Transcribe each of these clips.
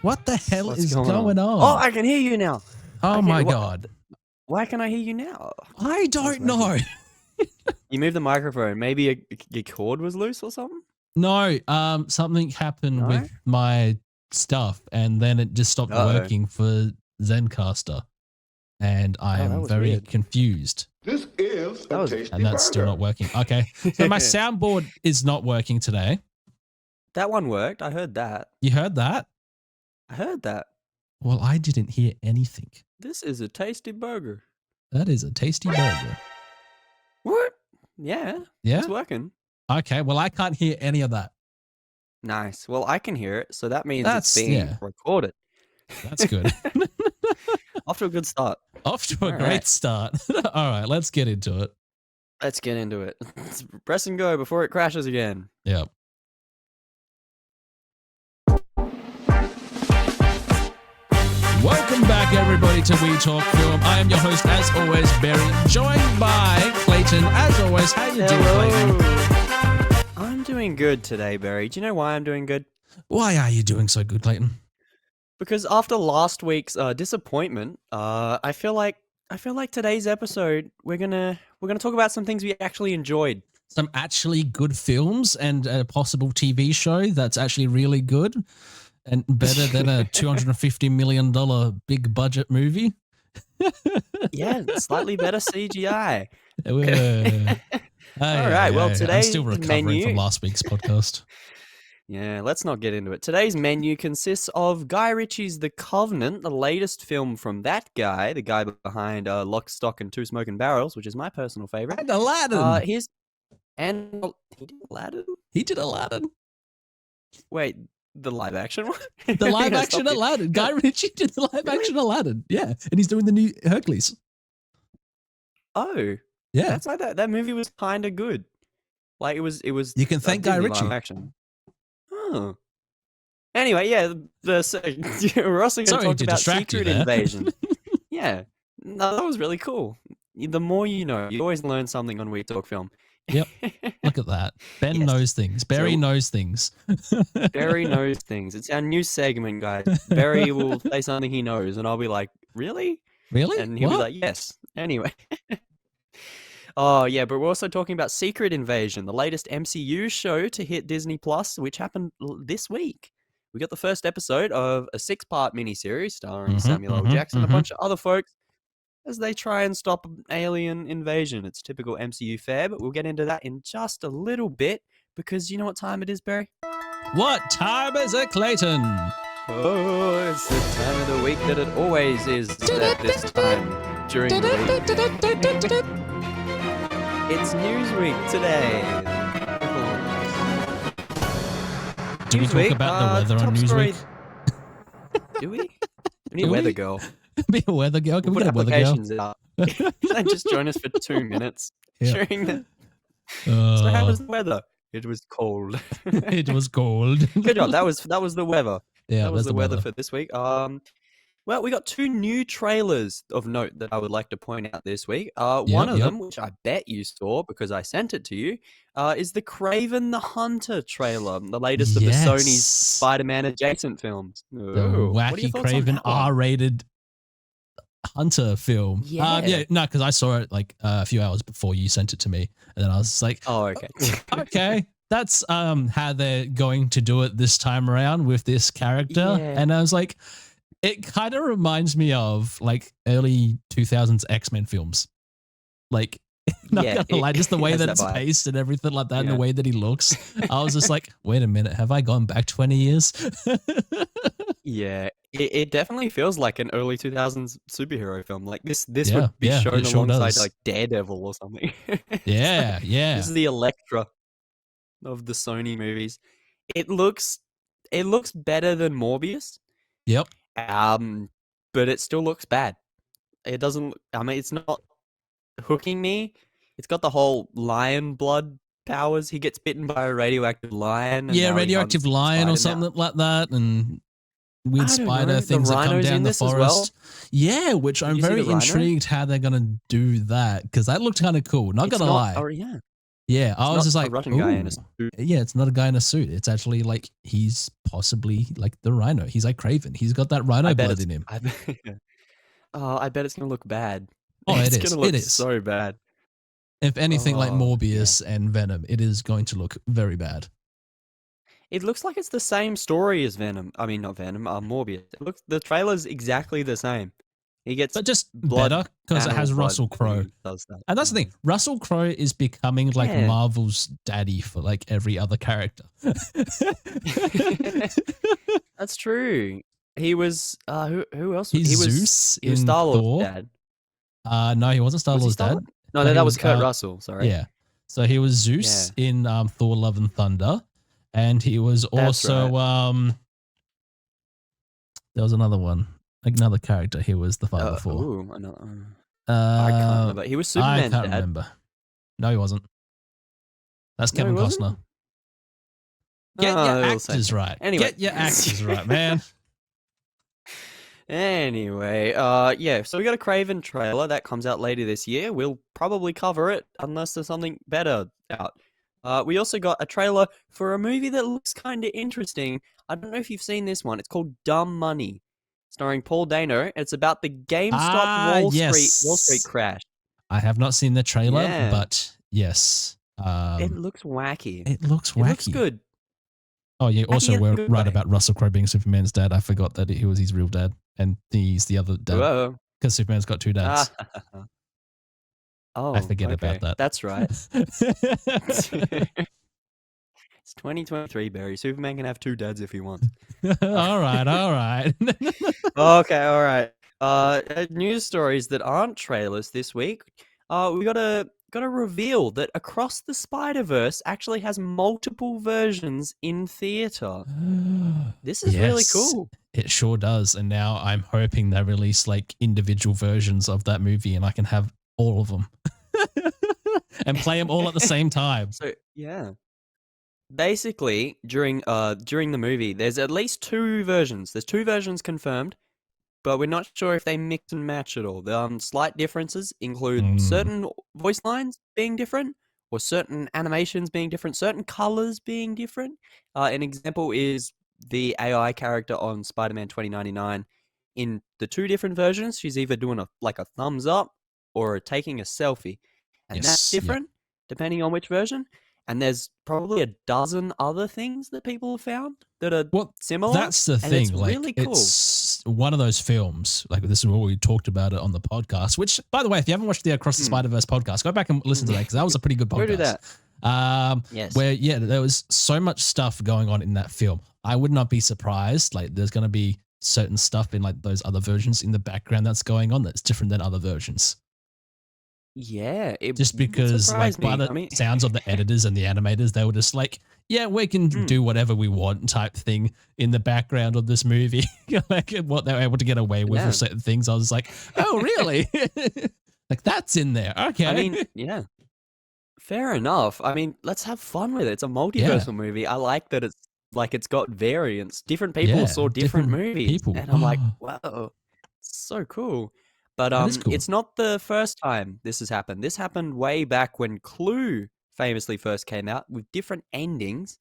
What the hell What's is going going on? Oh, I can hear you now. Oh my God. Why can I hear you now? I don't know. You moved the microphone. Maybe your cord was loose or something? No, something happened with my stuff and then it just stopped working for Zencaster. And I am very confused. This is a tasty And that's still not working. Okay. So my soundboard is not working today. That one worked. I heard that. You heard that? I heard that. Well, I didn't hear anything. This is a tasty burger. That is a tasty burger. What? Yeah. Yeah? It's working. Okay. Well, I can't hear any of that. Nice. Well, I can hear it. So that means it's being recorded. That's good. Off to a good start. Off to a great start. All right. Let's get into it. Let's get into it. Let's press and go before it crashes again. Yep. Welcome back, everybody, to We Talk Film. I am your host, as always, Barry, joined by Clayton. As always, how you doing, Clayton? I'm doing good today, Barry. Do you know why I'm doing good? Why are you doing so good, Clayton? Because after last week's disappointment, I feel like today's episode we're gonna talk about some things we actually enjoyed. Some actually good films and a possible TV show that's actually really good. And better than a $250 million big budget movie. Yeah, slightly better CGI. All right. Well, today's I'm still recovering menu from last week's podcast. Yeah, let's not get into it. Today's menu consists of Guy Ritchie's The Covenant, the latest film from that guy, the guy behind Lock, Stock, and Two Smoking Barrels, which is my personal favorite. And Aladdin. He did Aladdin. He did Aladdin. Wait. The live action one? The live action Aladdin. Guy Ritchie did the live action Aladdin. Yeah. And he's doing the new Hercules. Oh. Yeah. That's like that. That movie was kind of good. Like it was. You can thank Guy Ritchie. Live action. Oh. Anyway, yeah. We're also going to talk about Secret Invasion. Yeah. No, that was really cool. The more you know, you always learn something on We Talk Film. Yep. Look at that. Ben knows things. Barry knows things. Barry knows things. It's our new segment, guys. Barry will say something he knows, and I'll be like, really? Really? And he'll be like, yes. Anyway. Oh, yeah, but we're also talking about Secret Invasion, the latest MCU show to hit Disney Plus, which happened this week. We got the first episode of a 6-part miniseries starring Samuel L. Jackson and a bunch of other folks as they try and stop an alien invasion. It's typical MCU fare, but we'll get into that in just a little bit, because you know what time it is, Barry? What time is it, Clayton? Oh, it's the time of the week that it always is at this time during the week. It's Newsweek today. Do we talk about the weather on Newsweek? Do we? We need a weather girl. Be a weather girl. Can we get a weather girl? Can they just join us for 2 minutes during the... So how was the weather? It was cold. It was cold. Good job. That was the weather. Yeah, that was the weather for this week. Well, we got 2 new trailers of note that I would like to point out this week. One of them, which I bet you saw because I sent it to you, is the Kraven the Hunter trailer, the latest of the Sony's Spider-Man adjacent films. The wacky Kraven R-rated Hunter film. Because I saw it like a few hours before you sent it to me, and then I was like, oh, okay. Okay, that's how they're going to do it this time around with this character. And I was like, it kind of reminds me of like early 2000s X-Men films, like not gonna lie, just the way that it's paced and everything like that, and the way that he looks. I was just like, wait a minute, have I gone back 20 years? Yeah, it definitely feels like an early 2000s superhero film. Like this would be shown alongside like Daredevil or something. Yeah. This is the Elektra of the Sony movies. It looks better than Morbius. Yep. But it still looks bad. It doesn't. I mean, it's not hooking me. It's got the whole lion blood powers. He gets bitten by a radioactive lion. And radioactive lion or something like that, and weird spider things that come down the forest. Yeah, which I'm very intrigued how they're gonna do that, because that looked kind of cool. Not gonna lie. Yeah, I was just a like, Russian guy in a ooh. suit. Yeah, it's not a guy in a suit. It's actually like he's possibly like the Rhino. He's like Craven. He's got that Rhino blood in him. I bet it's gonna look bad. Oh, It's it is. gonna look It is. so bad. If anything, like Oh, Morbius and Venom, it is going to look very bad. It looks like it's the same story as Venom. I mean, not Venom, Morbius. The trailer's exactly the same. He gets But just blood, better because it animal has blood, Russell and Crowe. he does that. And that's the thing. Russell Crowe is becoming like Yeah. Marvel's daddy for like every other character. That's true. He was who else? He's He was Zeus he was in Star-Lord's Thor. dad. No, he wasn't Was he Star-Lord's dad. Star-Lord? No, he that was Kurt Russell, sorry. Yeah. So he was Zeus in Thor Love and Thunder. And he was also there was another one. Like another character he was the father for. Ooh, I can't remember. He was Superman's I can't dad. remember. No, he wasn't. That's No, Kevin he wasn't? Costner. Get Oh, your they're all the same actors thing. right. Anyway. Get your actors right, man. Anyway, yeah, so we got a Craven trailer that comes out later this year. We'll probably cover it unless there's something better out. We also got a trailer for a movie that looks kind of interesting. I don't know if you've seen this one. It's called Dumb Money, starring Paul Dano. It's about the GameStop Wall Street crash. I have not seen the trailer, Yeah. but yes. It looks wacky. It looks wacky. It looks good. Oh, yeah. Also, Wacky in a we're good right way. about Russell Crowe being Superman's dad. I forgot that he was his real dad, and he's the other dad Whoa. because Superman's got two dads. Oh, I forget about that. That's right. It's 2023, Barry. Superman can have two dads if he wants. all right. Okay, all right. News stories that aren't trailers this week. We got a reveal that Across the Spider-Verse actually has multiple versions in theater. This is really cool. It sure does. And now I'm hoping they release like individual versions of that movie and I can have all of them and play them all at the same time. So, yeah. Basically, during the movie, there's at least two versions. There's two versions confirmed, but we're not sure if they mix and match at all. The slight differences include certain voice lines being different, or certain animations being different, certain colors being different. An example is the AI character on Spider-Man 2099. In the two different versions, she's either doing a thumbs up or taking a selfie, and that's different depending on which version. And there's probably a dozen other things that people have found that are similar. That's the thing. It's like, really cool. It's one of those films. Like this is what we talked about it on the podcast. Which, by the way, if you haven't watched the Across the Spider-Verse podcast, go back and listen to that because that was a pretty good podcast. Go do that. Yes. Where there was so much stuff going on in that film. I would not be surprised. Like there's going to be certain stuff in like those other versions in the background that's going on that's different than other versions. Yeah, just because like by the sounds of the editors and the animators, they were just like, yeah, we can do whatever we want type thing in the background of this movie. Like what they were able to get away with certain things. I was like, oh, really? Like that's in there. Okay. I mean, yeah. Fair enough. I mean, let's have fun with it. It's a multiversal movie. I like that it's got variants. Different people saw different movies. And I'm like, wow, so cool. But cool. It's not the first time this has happened. This happened way back when Clue famously first came out with different endings,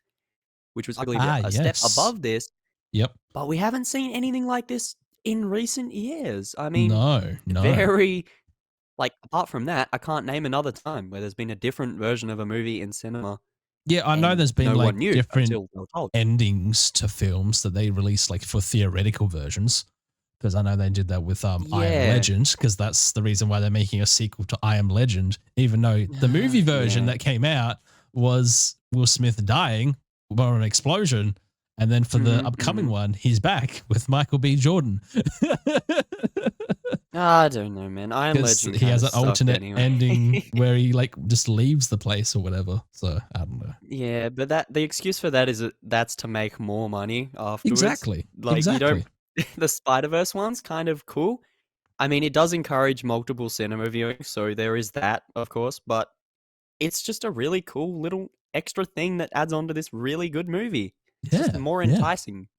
which was arguably a step above this. Yep. But we haven't seen anything like this in recent years. I mean, no. Very, apart from that, I can't name another time where there's been a different version of a movie in cinema. Yeah, I know there's been different endings to films that they release for theoretical versions. Because I know they did that with I Am Legend, because that's the reason why they're making a sequel to I Am Legend, even though the movie version that came out was Will Smith dying by an explosion. And then for the upcoming one, he's back with Michael B. Jordan. I don't know, man. I Am Legend. He has an alternate ending where he just leaves the place or whatever. So I don't know. Yeah, but the excuse for that is that's to make more money afterwards. Exactly. You don't. The Spider-Verse one's kind of cool. I mean, it does encourage multiple cinema viewing, so there is that, of course, but it's just a really cool little extra thing that adds on to this really good movie. It's just more enticing.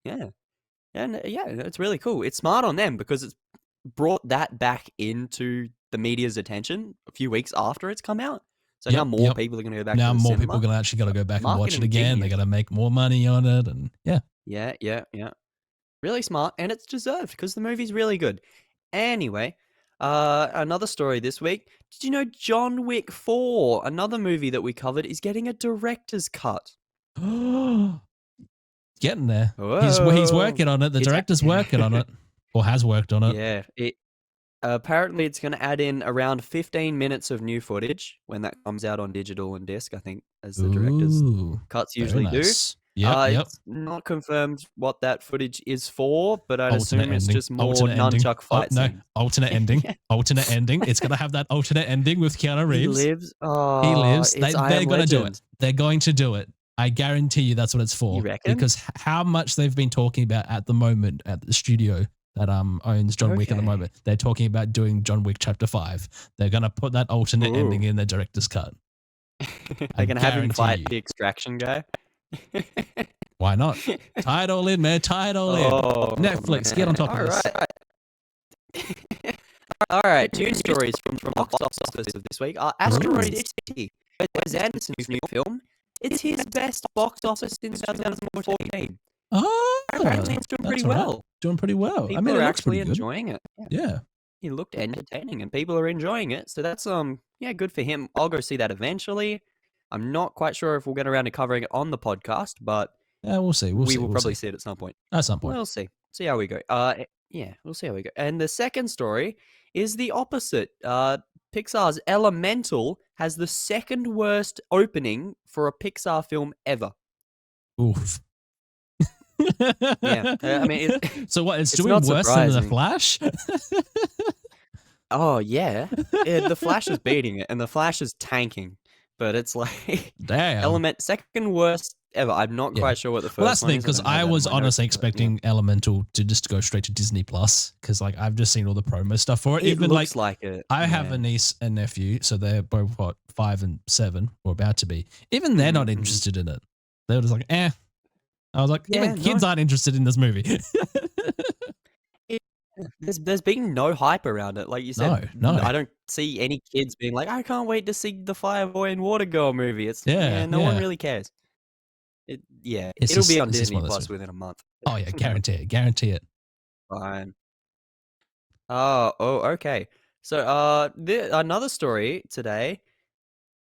Yeah. And it's really cool. It's smart on them because it's brought that back into the media's attention a few weeks after it's come out. So now more people are going to go back now to the more cinema. people are going to actually got to go back and watch it Marketing again. genius. They're going to make more money on it. And Yeah. Really smart, and it's deserved because the movie's really good. Anyway, another story this week. Did you know John Wick 4, another movie that we covered, is getting a director's cut? Getting there. Whoa. He's working on it. The director's working on it, or has worked on it. Yeah. Apparently, it's going to add in around 15 minutes of new footage when that comes out on digital and disc, I think, as the director's cuts usually do. Yep. It's not confirmed what that footage is for, but I'd assume it's just more nunchuck fight scenes. Alternate ending. Alternate ending. It's going to have that alternate ending with Keanu Reeves. He lives. He lives. They're going to do it. They're going to do it. I guarantee you that's what it's for. You reckon? Because how much they've been talking about at the moment at the studio that owns John Wick at the moment. They're talking about doing John Wick Chapter 5. They're going to put that alternate ending in the director's cut. They're going to have him fight the extraction guy. Why not? Tie it all in, man. Tie it all in. Netflix, get on top of this. All right, two stories from box office of this week. Asteroid City, Wes Anderson's new film. It's his best box office since 2014. Oh, apparently it's doing pretty well. Right. Doing pretty well. People it are looks actually pretty enjoying it. Yeah. He looked entertaining, and people are enjoying it. So that's good for him. I'll go see that eventually. I'm not quite sure if we'll get around to covering it on the podcast, but we'll see. We will probably see it at some point. We'll see. See how we go. We'll see how we go. And the second story is the opposite. Pixar's Elemental has the second worst opening for a Pixar film ever. Oof. Yeah, I mean, so what? It's doing worse than The Flash. Oh yeah, The Flash is beating it, and The Flash is tanking. But it's like second worst ever. I'm not quite sure what the first one is. Well, that's the thing, because I was honestly expecting Elemental to just go straight to Disney Plus, because like I've just seen all the promo stuff for it. Even looks like it. I have a niece and nephew, so they're both 5 and 7, or about to be. Even they're not interested in it. They were just like, eh. I was like, even kids aren't interested in this movie. There's been no hype around it, like you said. No. I don't see any kids being like, I can't wait to see the Fireboy and Water Girl movie. It's no one really cares. It'll be on Disney Plus within a month. Oh yeah, guarantee it. Fine. Okay. So another story today.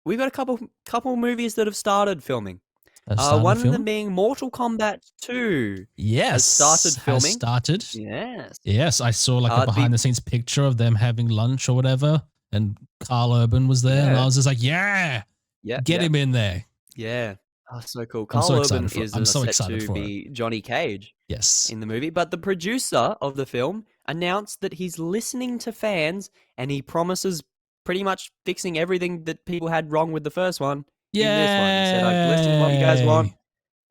We've got a couple movies that have started filming. One of them being Mortal Kombat 2. Yes. Has started filming. Has started. Yes. Yes, I saw like a behind the scenes picture of them having lunch or whatever, and Carl Urban was there, and I was just like, get him in there. Yeah. Oh, so cool. Carl Urban is set to be Johnny Cage. Yes. In the movie, but the producer of the film announced that he's listening to fans, and he promises pretty much fixing everything that people had wrong with the first one. In this one. He said, I've listened to what you guys want.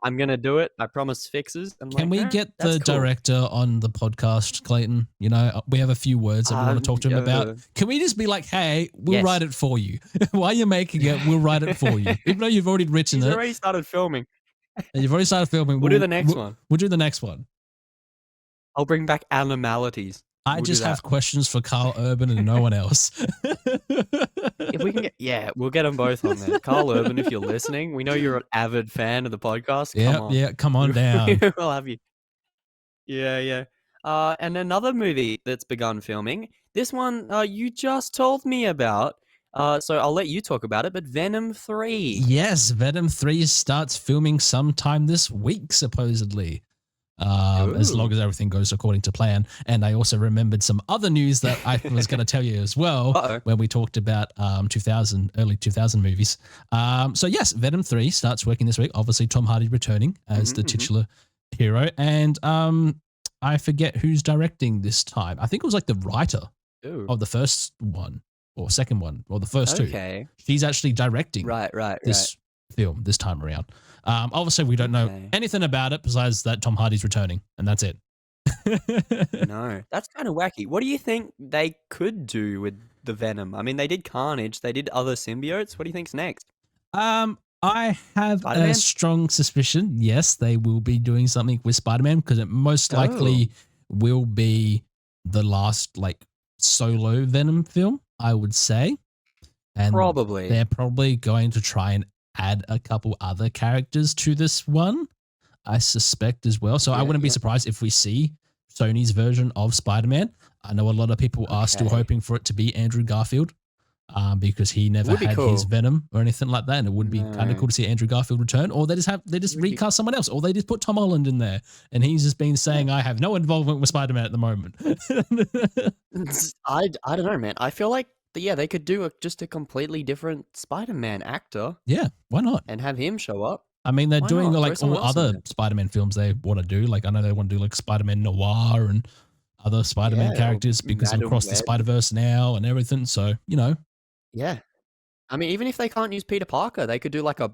I'm going to do it. I promise fixes. Can we get the director on the podcast, Clayton? You know, we have a few words that we want to talk to him about. Can we just be like, hey, we'll write it for you. While you're making it, we'll write it for you. Even though you've already written it. He's already started filming. You've already started filming. We'll do the next one. We'll do the next one. I'll bring back animalities. I just have questions for Carl Urban and no one else. If we can we'll get them both on there. Carl Urban, if you're listening, we know you're an avid fan of the podcast. Come on down. We'll have you. Yeah. And another movie that's begun filming. This one you just told me about. So I'll let you talk about it, but Venom 3. Yes, Venom 3 starts filming sometime this week, supposedly. As long as everything goes according to plan. And I also remembered some other news that I was going to tell you as well when we talked about early 2000 movies. So yes, Venom 3 starts working this week. Obviously, Tom Hardy returning as the titular hero. And I forget who's directing this time. I think it was like the writer of the first one or second one or the first two. She's actually directing this film this time around. Obviously, we don't know anything about it besides that Tom Hardy's returning, and that's it. No, that's kind of wacky. What do you think they could do with the Venom? I mean, they did Carnage, they did other symbiotes. What do you think's next? I have a strong suspicion. Yes, they will be doing something with Spider-Man because it most likely will be the last like solo Venom film, I would say. And Probably. they're probably going to try and add a couple other characters to this one, I suspect as well. So I wouldn't be surprised if we see Sony's version of Spider-Man. I know a lot of people are still hoping for it to be Andrew Garfield, because he never had his Venom or anything like that, and it would be kind of cool to see Andrew Garfield return. Or they just recast someone else, or they just put Tom Holland in there, and he's just been saying, "I have no involvement with Spider-Man at the moment." I don't know, man. I feel like they could do just a completely different Spider-Man actor. Yeah, why not? And have him show up. I mean, they're doing like all other Spider-Man films they want to do. Like I know they want to do like Spider-Man Noir and other Spider-Man characters because of Across the Spider-Verse now and everything. So, Yeah. I mean, even if they can't use Peter Parker, they could do like a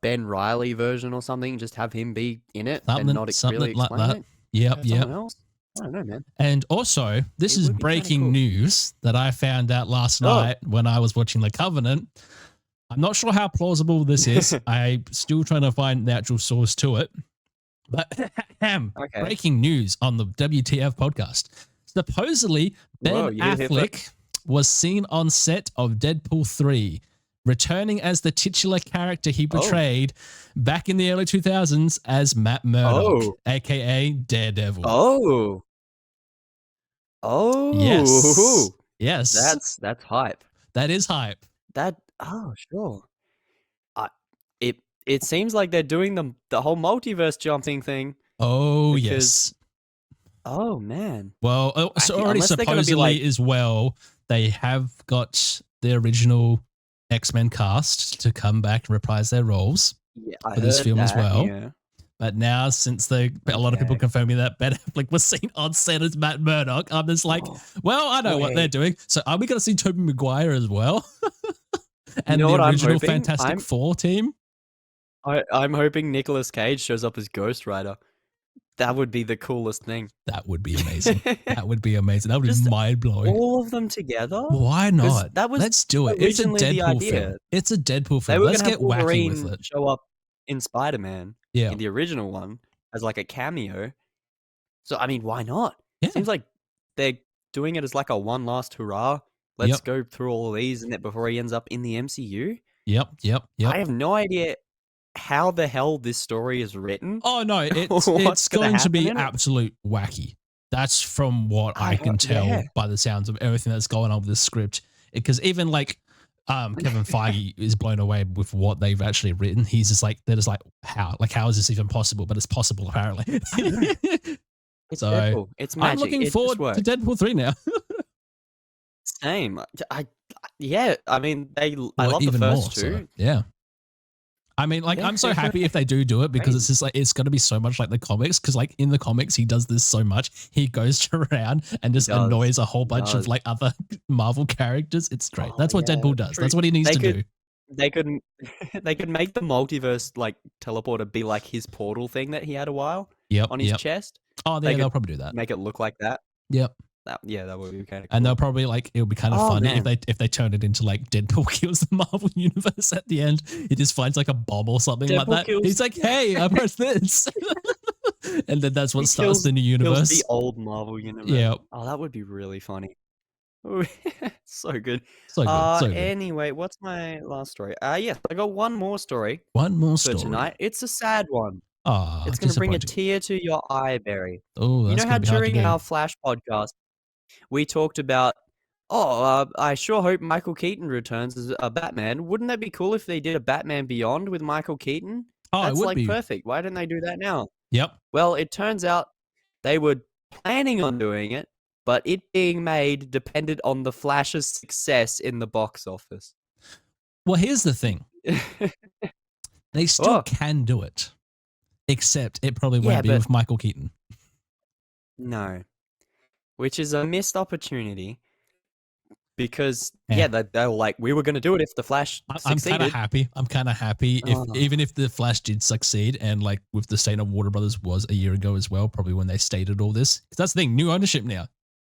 Ben Reilly version or something. Just have him be in it and not really explain like that. it. Yep. Someone else. I don't know, man. And also, this is breaking news that I found out last night when I was watching The Covenant. I'm not sure how plausible this is. I'm still trying to find the actual source to it. But breaking news on the WTF podcast. Supposedly, Ben Affleck was seen on set of Deadpool 3, returning as the titular character he portrayed back in the early 2000s as Matt Murdock, a.k.a. Daredevil. Yes. That's hype. That is hype. Sure. It seems like they're doing the whole multiverse jumping thing. Yes. Oh man. Well, so already supposedly as well, they have got the original X-Men cast to come back and reprise their roles for this film as well. Yeah. But now, since a lot of people confirming that Ben Affleck was seen on set as Matt Murdock, I'm just like, well, I know what they're doing. So are we going to see Tobey Maguire as well? And the original Fantastic Four team? I'm hoping Nicolas Cage shows up as Ghost Rider. That would be the coolest thing. That would be amazing. That would be amazing. That would be mind-blowing. All of them together? Why not? Let's do it. It's a Deadpool film. It's a Deadpool film. Let's get wacky with it. Show up in Spider-Man, in the original one, as like a cameo. So, I mean, why not? Yeah. Seems like they're doing it as like a one last hurrah. Let's go through all of these before he ends up in the MCU. Yep. I have no idea how the hell this story is written. Oh no, it's going to be absolute wacky. That's from what I can tell by the sounds of everything that's going on with this script. Because even like Kevin Feige is blown away with what they've actually written. He's just like, they're just like, how is this even possible? But it's possible apparently. It's Deadpool. It's magic. I'm looking forward to Deadpool 3 now. Same. I mean, I love the first two. So, yeah. I mean, like, I'm so happy if they do it because it's just like, it's going to be so much like the comics. Because like in the comics, he does this so much. He goes around and just annoys a whole bunch of like other Marvel characters. It's great. That's what Deadpool does. That's what he needs to do. They could make the multiverse like teleporter be like his portal thing that he had a while on his chest. Oh, yeah, they'll probably do that. Make it look like that. Yep. That would be kind of cool. And they'll probably like, it'll be kind of funny if they turn it into like Deadpool kills the Marvel universe at the end. He just finds like a bomb or something like that. He's like, hey, I pressed this. And then that's what starts the new universe. The old Marvel universe. Yeah. Oh, that would be really funny. So good. So good. Anyway, what's my last story? Yes, I got one more story. One more story. For tonight. It's a sad one. Oh, it's going to bring a tear to your eye, Barry. Oh, that's you know how during our Flash podcast, we talked about, I sure hope Michael Keaton returns as a Batman. Wouldn't that be cool if they did a Batman Beyond with Michael Keaton? Oh, that's it would like be perfect. Why didn't they do that now? Yep. Well, it turns out they were planning on doing it, but it being made depended on the Flash's success in the box office. Well, here's the thing. They still can do it, except it probably won't be with Michael Keaton. No. Which is a missed opportunity because, they were like, we were going to do it if the Flash succeeded. I'm kind of happy even if the Flash did succeed, and like with the state of Warner Brothers was a year ago as well, probably when they stated all this. Because that's the thing, new ownership now.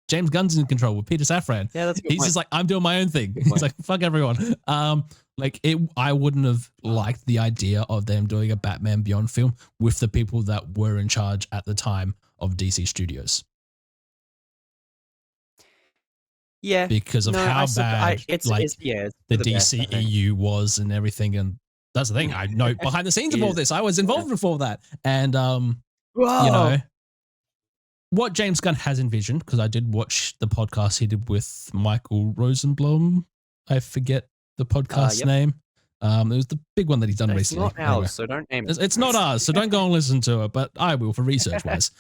James Gunn's in control with Peter Safran. Yeah, that's a good He's point. just like, I'm doing my own thing. He's like, fuck everyone. I wouldn't have liked the idea of them doing a Batman Beyond film with the people that were in charge at the time of DC Studios. Yeah. because of No, how bad it's the for the best, I think. DCEU was and everything. And that's the thing. I know behind the scenes of all this. I was involved before that. And you know, what James Gunn has envisioned, because I did watch the podcast he did with Michael Rosenblum. I forget the podcast name. It was the big one that he's done recently. It's not ours, so don't name it. It's not ours, so don't go and listen to it, but I will for research wise.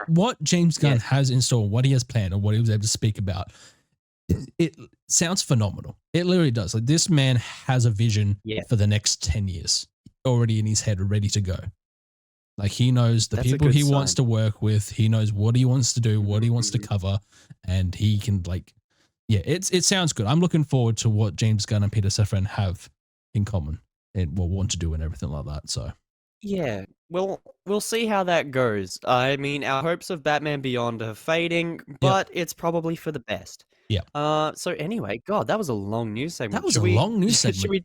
What James Gunn has in store, what he has planned, or what he was able to speak about, it sounds phenomenal. It literally does. Like, this man has a vision for the next 10 years already in his head, ready to go. Like, he knows the people he wants to work with. He knows what he wants to do, what he wants to cover, and he can, like, it sounds good. I'm looking forward to what James Gunn and Peter Safran have in common and will want to do and everything like that. So, yeah, we'll see how that goes. I mean, our hopes of Batman Beyond are fading, but it's probably for the best. Yeah. So anyway, God, that was a long news segment. That was a long news segment.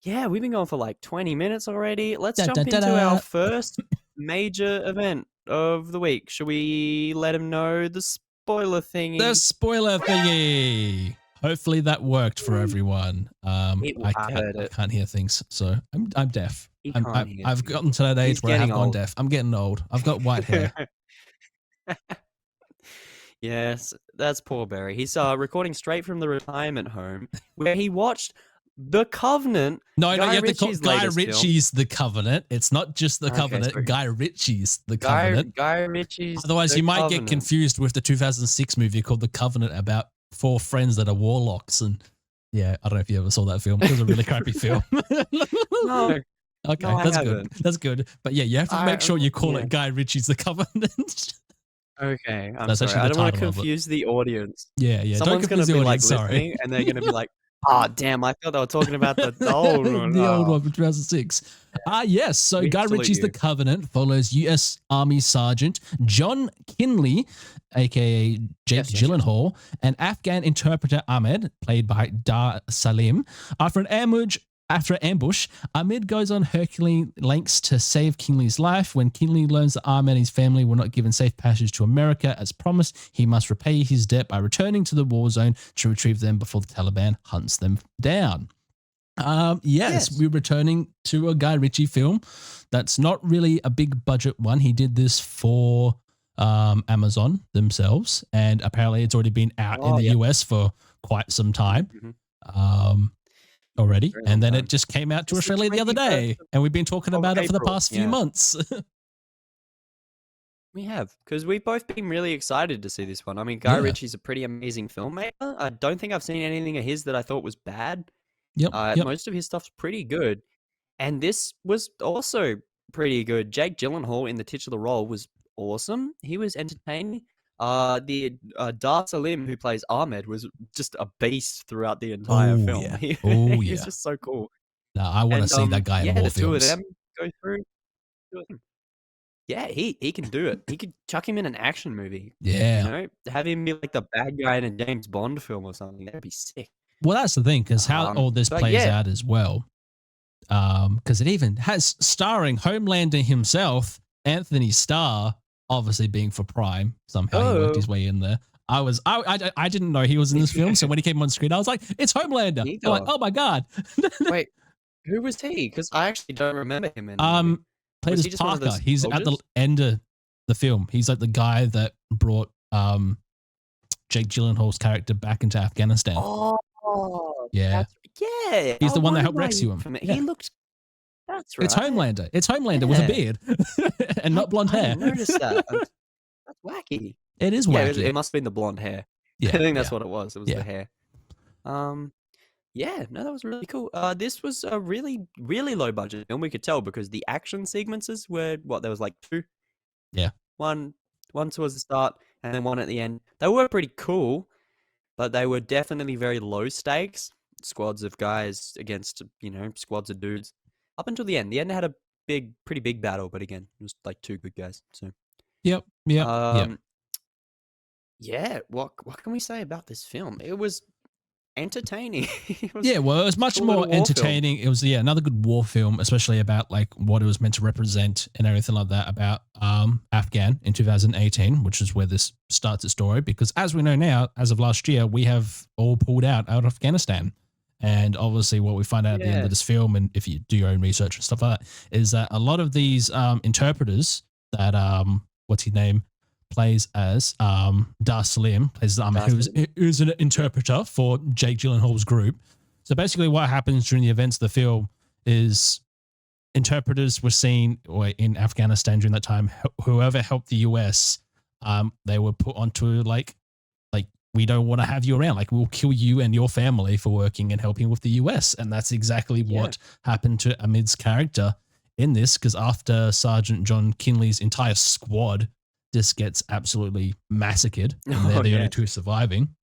Yeah, we've been going for like 20 minutes already. Let's jump into our first major event of the week. Should we let him know the spoiler thingy? The spoiler thingy. Hopefully that worked for everyone. I can't hear things, so I'm deaf. I've gotten to that age where I have gone deaf. I'm getting old. I've got white hair. Yes, that's poor Barry. He's recording straight from the retirement home where he watched The Covenant. No, Guy Ritchie's The Covenant. It's not just The Covenant. Sorry. Guy Ritchie's The Covenant. Guy Ritchie's. Otherwise, you might get confused with the 2006 movie called The Covenant about 4 friends that are warlocks. And yeah, I don't know if you ever saw that film. It was a really crappy film. No. Okay, no, that's good. That's good. But yeah, you have to make sure you call it Guy Ritchie's The Covenant. Okay, I'm sorry. I don't want to confuse the audience. Yeah. Someone's going to be like listening, and they're going to be like, "Ah, damn! I thought they were talking about the old one." The old one from 2006. Yes. So Guy Ritchie's The Covenant follows U.S. Army Sergeant John Kinley, aka Jake Gyllenhaal, and Afghan interpreter Ahmed, played by Dar Salim. After an ambush, Ahmed goes on Herculean lengths to save Kinley's life. When Kinley learns that Ahmed and his family were not given safe passage to America as promised, he must repay his debt by returning to the war zone to retrieve them before the Taliban hunts them down. Yes, we're returning to a Guy Ritchie film. That's not really a big budget one. He did this for Amazon themselves, and apparently it's already been out in the US for quite some time. Already, and then it just came out to Australia the other day, and we've been talking about it for the past few months. We have, because we've both been really excited to see this one. I mean, Guy Ritchie's a pretty amazing filmmaker. I don't think I've seen anything of his that I thought was bad. Most of his stuff's pretty good, and this was also pretty good. Jake Gyllenhaal in the titular role was awesome. He was entertaining. The Dar Salim, who plays Ahmed, was just a beast throughout the entire film. Yeah. He's just so cool. No, I want to see that guy in more films. The two of them go through. Yeah, he can do it. He could chuck him in an action movie. Yeah. You know, have him be like the bad guy in a James Bond film or something. That'd be sick. Well, that's the thing, because how all this plays out as well. Because it even has starring Homelander himself, Anthony Starr, obviously being for Prime. Somehow he worked his way in there. I didn't know he was in this film, so when he came on screen, I was like, it's Homelander. I'm like, oh my God. Wait, who was he? Because I actually don't remember him in played as Parker. He's soldiers? At the end of the film. He's like the guy that brought Jake Gyllenhaal's character back into Afghanistan. Oh, yeah. He's the one that helped rescue him. He looked. That's right. It's Homelander. It's Homelander with a beard and not blonde hair. I noticed that. That's wacky. It is wacky. It must have been the blonde hair. Yeah, I think that's what it was. It was the hair. Yeah, no, that was really cool. This was a really, really low budget film. We could tell because the action sequences were there was like 2. Yeah. One towards the start and then one at the end. They were pretty cool, but they were definitely very low stakes. Squads of guys against, squads of dudes. Up until the end. The end had a pretty big battle, but again, it was like 2 good guys. So. Yep. Yeah. What can we say about this film? It was entertaining. It was much cool more little war film. entertaining. It was another good war film, especially about like what it was meant to represent and everything like that about Afghan in 2018, which is where this starts its story. Because as we know now, as of last year, we have all pulled out of Afghanistan. And obviously what we find out at the end of this film, and if you do your own research and stuff like that, is that a lot of these interpreters that what's his name plays as Dar Salim plays who's an interpreter for Jake Gyllenhaal's group. So basically what happens during the events of the film is interpreters were seen or in Afghanistan during that time, whoever helped the US, they were put onto like we don't want to have you around. Like, we'll kill you and your family for working and helping with the US. And that's exactly what happened to Amid's character in this, because after Sergeant John Kinley's entire squad just gets absolutely massacred, and they're the only two surviving.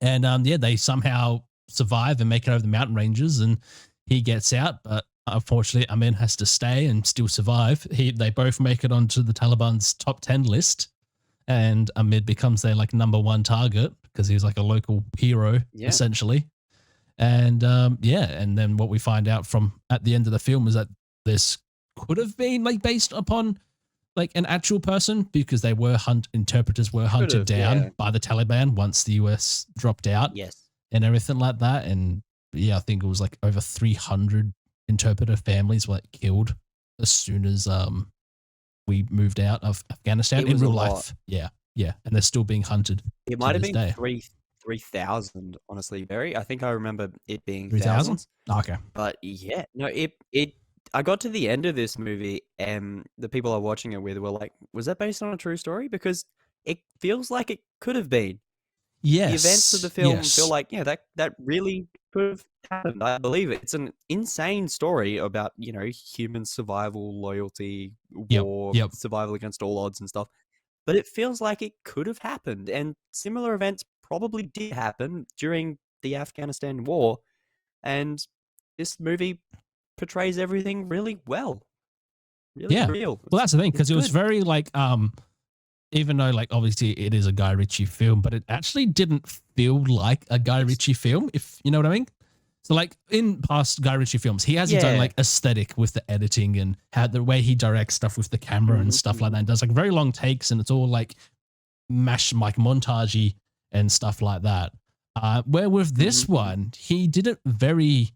And they somehow survive and make it over the mountain ranges, and he gets out, but unfortunately Amid has to stay and still survive. They both make it onto the Taliban's top 10 list. And Amid becomes their like number one target because he's like a local hero essentially. And and then what we find out from at the end of the film is that this could have been like based upon like an actual person, because they were interpreters were hunted down by the Taliban once the US dropped out. And everything like that. And I think it was like over 300 interpreter families were killed as soon as we moved out of Afghanistan in real life. Yeah. And they're still being hunted. It might have been 3,000, honestly, Barry. I think I remember it being 3,000. Okay. But I got to the end of this movie and the people I'm watching it with were like, was that based on a true story? Because it feels like it could have been. Yes. The events of the film feel like, that really could have happened. I believe it. It's an insane story about, human survival, loyalty, war, survival against all odds and stuff. But it feels like it could have happened. And similar events probably did happen during the Afghanistan war. And this movie portrays everything really well. Really real. Well, that's the thing, because it was very like, even though like obviously it is a Guy Ritchie film, but it actually didn't feel like a Guy Ritchie film, if you know what I mean. So like in past Guy Ritchie films, he has his own like aesthetic with the editing and how the way he directs stuff with the camera and stuff like that. And does like very long takes, and it's all like like montagey and stuff like that. Where with this one, he did it very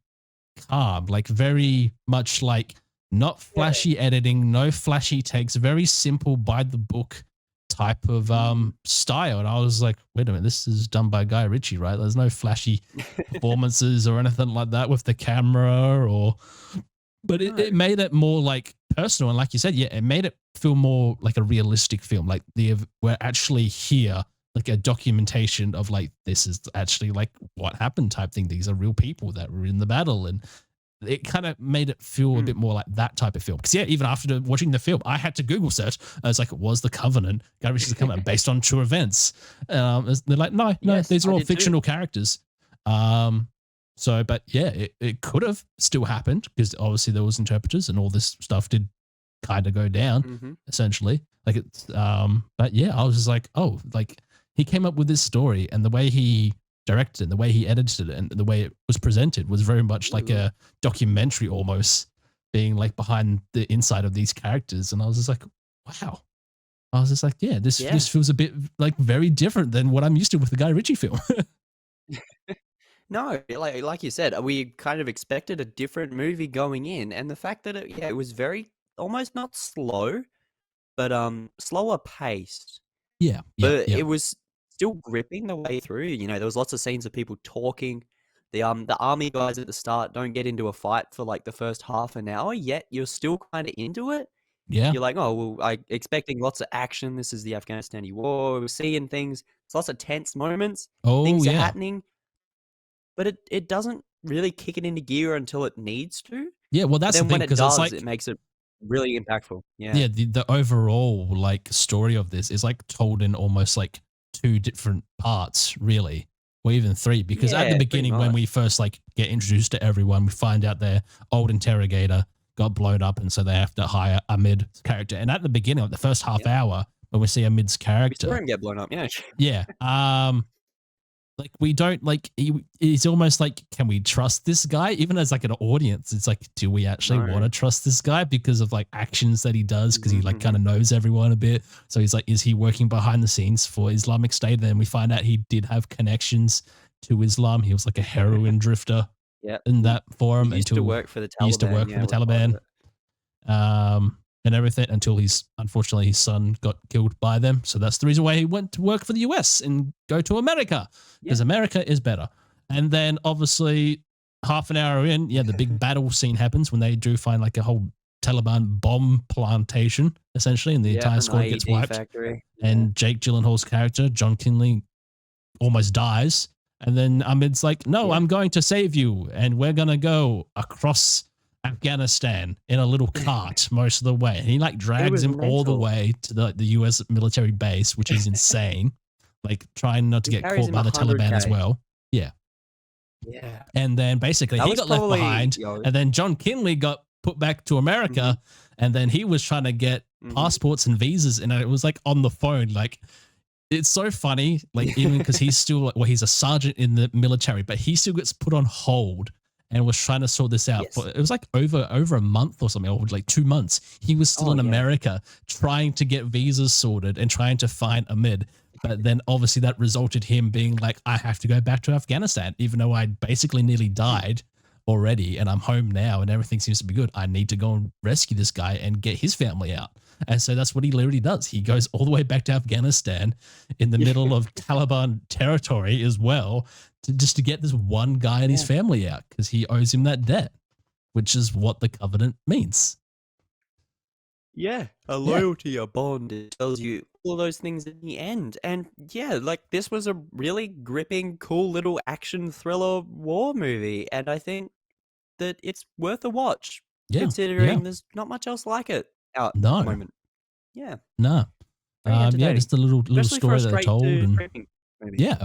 calm, like very much like not flashy editing, no flashy takes, very simple by the book type of style. And I was like, wait a minute, this is done by Guy Ritchie, right? There's no flashy performances or anything like that with the camera, but it made it more like personal. And like you said, it made it feel more like a realistic film. Like we're actually here, like a documentation of like, this is actually like what happened type thing. These are real people that were in the battle. And it kind of made it feel a bit more like that type of film. Because even after watching the film, I had to Google search. I was like, was The Covenant, Guy Ritchie's The Covenant, based on true events? They're like, no, these are all fictional characters. But it could have still happened, because obviously there was interpreters and all this stuff did kind of go down essentially. Like it's, but I was just like, oh, like he came up with this story, and the way he directed it, the way he edited it, and the way it was presented was very much like a documentary, almost being like behind the inside of these characters. And I was just like, wow. I was just like, this feels a bit like very different than what I'm used to with the Guy Ritchie film. No, like you said, we kind of expected a different movie going in, and the fact that it was very almost not slow, but slower paced. But it was still gripping the way through. There was lots of scenes of people talking. The army guys at the start don't get into a fight for like the first half an hour, yet you're still kind of into it. You're like, oh, well, I'm expecting lots of action. This is the Afghanistani war. We're seeing things. It's lots of tense moments. Things are happening. But it doesn't really kick it into gear until it needs to. Yeah, well, that's the thing, because it's like, it makes it really impactful. The overall like story of this is like told in almost like 2 different parts, really, or even 3, because at the beginning, when we first like get introduced to everyone, we find out their old interrogator got blown up, and so they have to hire Amid's character. And at the beginning, like the first half hour, when we see Amid's character, we saw him get blown up. like we don't like he's almost like, can we trust this guy? Even as like an audience, it's like, do we actually want to trust this guy because of like actions that he does? Because he like kind of knows everyone a bit. So he's like, is he working behind the scenes for Islamic State? Then we find out he did have connections to Islam. He was like a heroin drifter in that forum. He used to work for the Taliban. He used to work for the Taliban. And everything until unfortunately his son got killed by them. So that's the reason why he went to work for the US and go to America, because America is better. And then obviously half an hour in, the big battle scene happens when they do find like a whole Taliban bomb plantation essentially, and the entire squad gets wiped. Factory. And Jake Gyllenhaal's character, John Kinley, almost dies. And then Ahmed's like, no, I'm going to save you. And we're going to go across Afghanistan in a little cart most of the way. And he like drags him all the way to the US military base, which is insane. Like trying not to get caught by the Taliban as well. Yeah. Yeah. And then basically he got left behind. And then John Kinley got put back to America. And then he was trying to get passports and visas. And it was like on the phone. Like, it's so funny. Like, even because he's still, he's a sergeant in the military, but he still gets put on hold and was trying to sort this out. But it was like over a month or something, or like 2 months. He was still in America trying to get visas sorted and trying to find Ahmed. But then obviously that resulted him being like, I have to go back to Afghanistan, even though I basically nearly died already and I'm home now and everything seems to be good. I need to go and rescue this guy and get his family out. And so that's what he literally does. He goes all the way back to Afghanistan in the middle of Taliban territory as well, just to get this one guy and his family out, because he owes him that debt, which is what the covenant means. Yeah, a loyalty, a bond. It tells you all those things in the end. And like this was a really gripping, cool little action thriller war movie. And I think that it's worth a watch, considering there's not much else like it out at the moment. Yeah. No. Just a little story that I told. Yeah.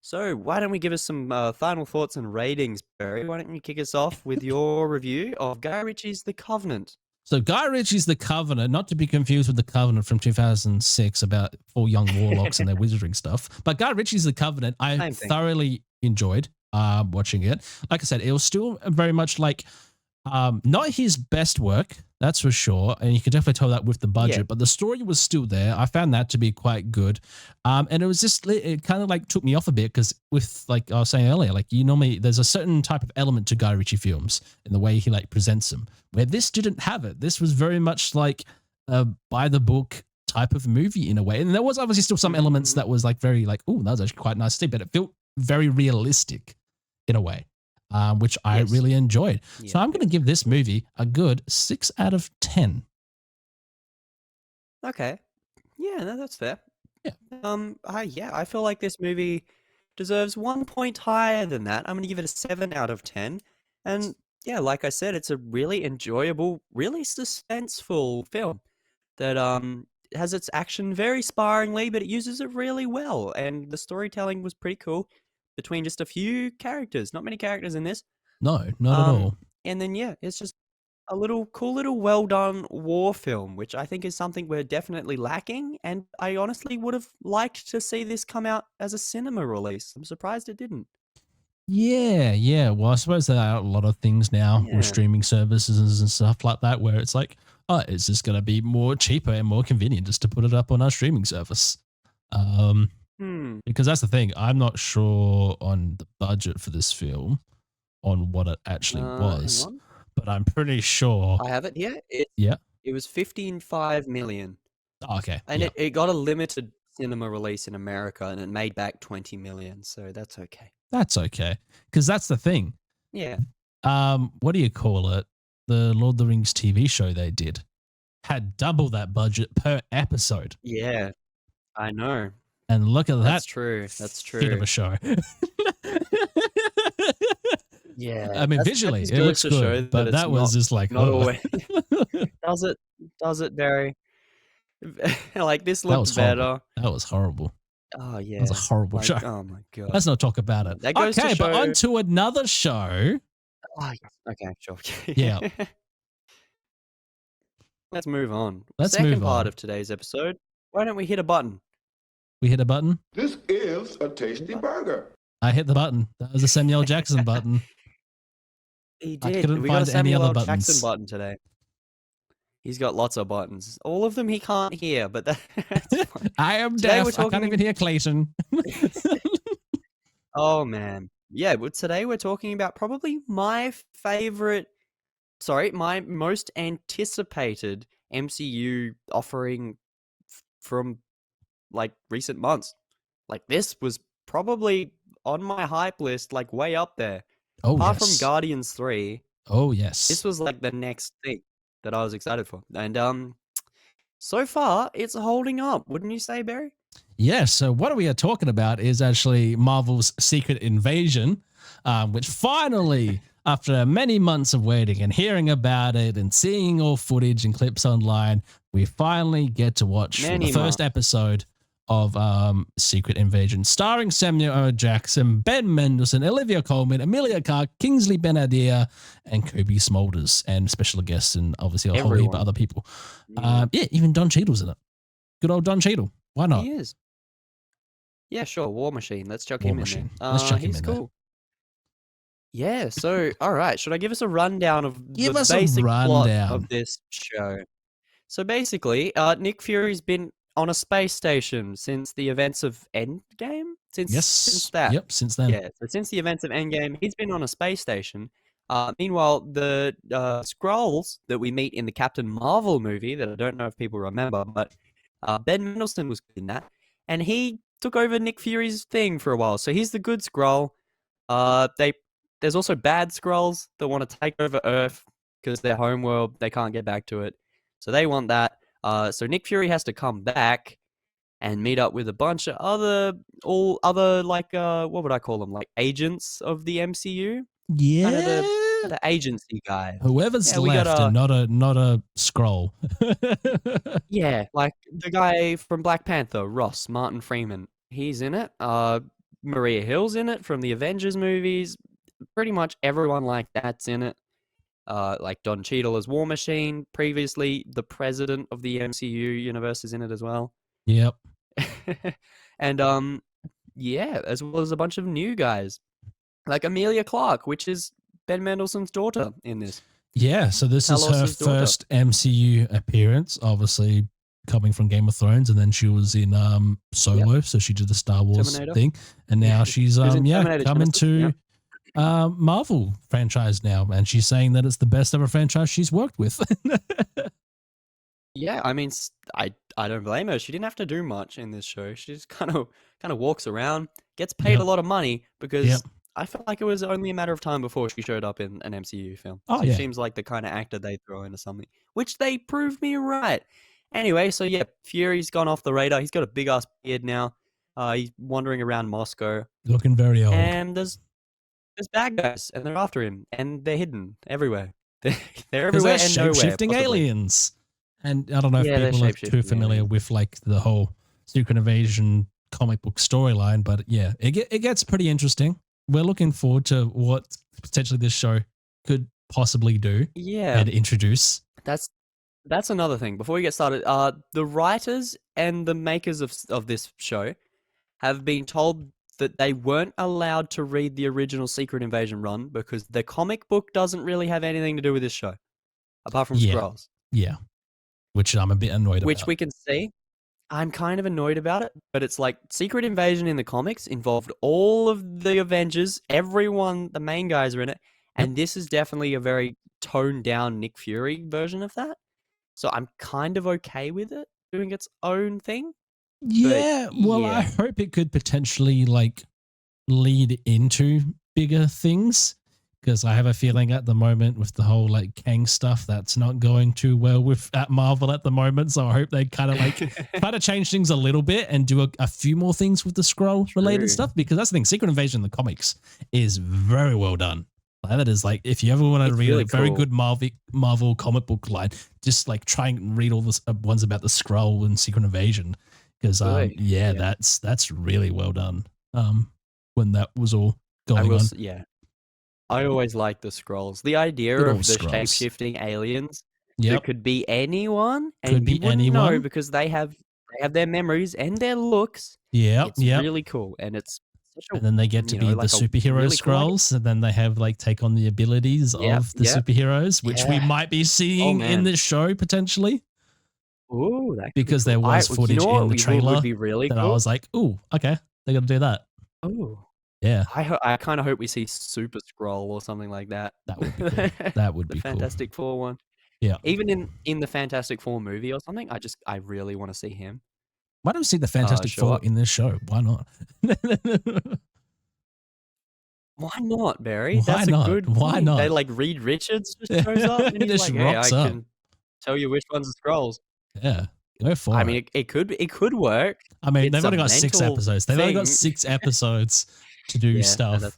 So why don't we give us some final thoughts and ratings, Barry? Why don't you kick us off with your review of Guy Ritchie's The Covenant? So Guy Ritchie's The Covenant, not to be confused with The Covenant from 2006 about 4 young warlocks and their wizarding stuff, but Guy Ritchie's The Covenant, I thoroughly enjoyed watching it. Like I said, it was still very much like not his best work, that's for sure, and you can definitely tell that with the budget, but the story was still there. I found that to be quite good, and it was just, it kind of like took me off a bit, because with, like I was saying earlier, like normally there's a certain type of element to Guy Ritchie films in the way he like presents them, where this didn't have it. This was very much like a by the book type of movie in a way, and there was obviously still some elements that was like very like, oh, that was actually quite nice to see, but it felt very realistic in a way. Which I really enjoyed. So I'm going to give this movie a good 6 out of 10. Okay. Yeah, no, that's fair. Yeah. I feel like this movie deserves 1 point higher than that. I'm going to give it a 7 out of 10. And like I said, it's a really enjoyable, really suspenseful film that has its action very sparingly, but it uses it really well. And the storytelling was pretty cool between just a few characters. Not many characters in this. No, not at all. And then it's just a cool little well done war film, which I think is something we're definitely lacking. And I honestly would have liked to see this come out as a cinema release. I'm surprised it didn't. Yeah. Well, I suppose there are a lot of things now with streaming services and stuff like that, where it's like, oh, it's just going to be more cheaper and more convenient just to put it up on our streaming service. Because that's the thing. I'm not sure on the budget for this film, on what it actually was, but I'm pretty sure. I have it here. It was $15.5 million. Oh, okay. And it got a limited cinema release in America, and it made back $20 million. So that's okay. That's okay. Because that's the thing. Yeah. What do you call it? The Lord of the Rings TV show they did had double that budget per episode. Yeah, I know. And look at that. That's true. Bit of a show. Yeah. I mean, visually, it looks good, but that was just like, not always. Does it, Barry? Like, this looked better. That was horrible. Oh, yeah. That was a horrible show. Oh, my God. Let's not talk about it. That goes okay, to show... but on to another show. Oh, yes. Okay, sure. Yeah. Let's move on. Let's Second move part on. of today's episode. Why don't we hit a button? We hit a button. This is a tasty burger. I hit the button. That was a Samuel Jackson button. He I did. couldn't We got a find any Samuel other L. Jackson buttons. button today. He's got lots of buttons. All of them he can't hear, but that's fine. I am Today deaf. I can't even hear Clayton. Oh man. Yeah, but today we're talking about probably my most anticipated MCU offering from like recent months. Like this was probably on my hype list, like way up there. Oh, Apart from yes. Guardians 3, Oh, yes. this was like the next thing that I was excited for. And so far it's holding up, wouldn't you say, Barry? Yeah, so what we are talking about is actually Marvel's Secret Invasion, which finally, after many months of waiting and hearing about it and seeing all footage and clips online, we finally get to watch the first episode of Secret Invasion, starring Samuel L. Jackson, Ben Mendelsohn, Olivia Colman, Emilia Clarke, Kingsley Ben-Adir, and Kobe Smulders, and special guests and obviously a whole heap of other people. Yeah, even Don Cheadle's in it. Good old Don Cheadle. Why not? He is. Yeah, sure. War Machine. Let's chuck him in there. Let's chuck him in he's cool. Yeah, so, all right. Should I give us a rundown of the basic plot of this show? So basically, Nick Fury's been on a space station since the events of Endgame? Since that. Yep, since then. Yeah, so since the events of Endgame, he's been on a space station. Meanwhile, the Skrulls that we meet in the Captain Marvel movie, that I don't know if people remember, but Ben Mendelsohn was in that, and he took over Nick Fury's thing for a while. So he's the good Skrull. There's also bad Skrulls that want to take over Earth because their homeworld, they can't get back to it. So they want that. So Nick Fury has to come back and meet up with a bunch of all other like what would I call them? Like agents of the MCU. Yeah. Kind of the agency guy. Whoever's left and not a Skrull. Yeah, like the guy from Black Panther, Ross Martin Freeman. He's in it. Maria Hill's in it from the Avengers movies. Pretty much everyone like that's in it. Like Don Cheadle as War Machine. Previously, the president of the MCU universe is in it as well. Yep. And yeah, as well as a bunch of new guys. Like Emilia Clarke, which is Ben Mendelsohn's daughter in this. Yeah, so this is her first MCU appearance, obviously coming from Game of Thrones, and then she was in Solo, so she did the Star Wars thing, and now she's coming to Marvel franchise now, and she's saying that it's the best ever franchise she's worked with. Yeah, I mean, I don't blame her. She didn't have to do much in this show. She just kind of walks around, gets paid a lot of money because I felt like it was only a matter of time before she showed up in an MCU film. She seems like the kind of actor they throw into something, which they proved me right. Anyway, so yeah, Fury's gone off the radar. He's got a big ass beard now. He's wandering around Moscow, looking very old. And there's bad guys, and they're after him, and they're hidden everywhere. They're everywhere and nowhere. Shape-shifting aliens. And I don't know if people are too familiar with like the whole Secret Invasion comic book storyline, but yeah, it gets pretty interesting. We're looking forward to what potentially this show could possibly do. Yeah, and introduce. That's another thing. Before we get started, the writers and the makers of this show have been told that they weren't allowed to read the original Secret Invasion run because the comic book doesn't really have anything to do with this show, apart from Skrulls. Yeah, which I'm a bit annoyed about. Which we can see. I'm kind of annoyed about it, but it's like Secret Invasion in the comics involved all of the Avengers, everyone, the main guys are in it, and this is definitely a very toned down Nick Fury version of that. So I'm kind of okay with it doing its own thing. Yeah, I hope it could potentially like lead into bigger things, because I have a feeling at the moment with the whole like Kang stuff, that's not going too well at Marvel at the moment. So I hope they kind of like try to change things a little bit and do a few more things with the Skrull related stuff, because that's the thing. Secret Invasion in the comics is very well done. That is like, if you ever want to read really a very good Marvel comic book line, just like try and read all the ones about the Skrull and Secret Invasion, because that's really well done. When that was all going on. Yeah. I always like the Skrulls. The idea of the shape-shifting aliens that could be anyone, and you wouldn't know because they have They have their memories and their looks. Yep, It's yep. really cool, and it's such a And then they get to be the like a superhero really cool idea. scrolls, and then they have like take on the abilities Yep, of the yep. superheroes, which we Yeah. might be Oh, seeing in man. this show potentially, Ooh, that could be because cool. there was You footage know what in the would trailer be really that I cool? was like, "Ooh, okay, they're gonna do that." Ooh. Yeah, I kinda hope we see Super Skrull or something like that. that would be cool. That would The be cool. Fantastic Four one. Yeah. Even in the Fantastic Four movie or something, I really wanna see him Why don't we see the Fantastic show Four up. in this show? Why not? Why not, Barry? Why That's a not? good Why point. They not? like Reed Richards just shows up and he's Just like, "Hey, rocks I up. can tell you which one's the Skrulls." Yeah, go for I it. mean, it could work. I mean, It's they've a only got 6 mental episodes. They've only got thing. 6 episodes to do Yeah, no, stuff that's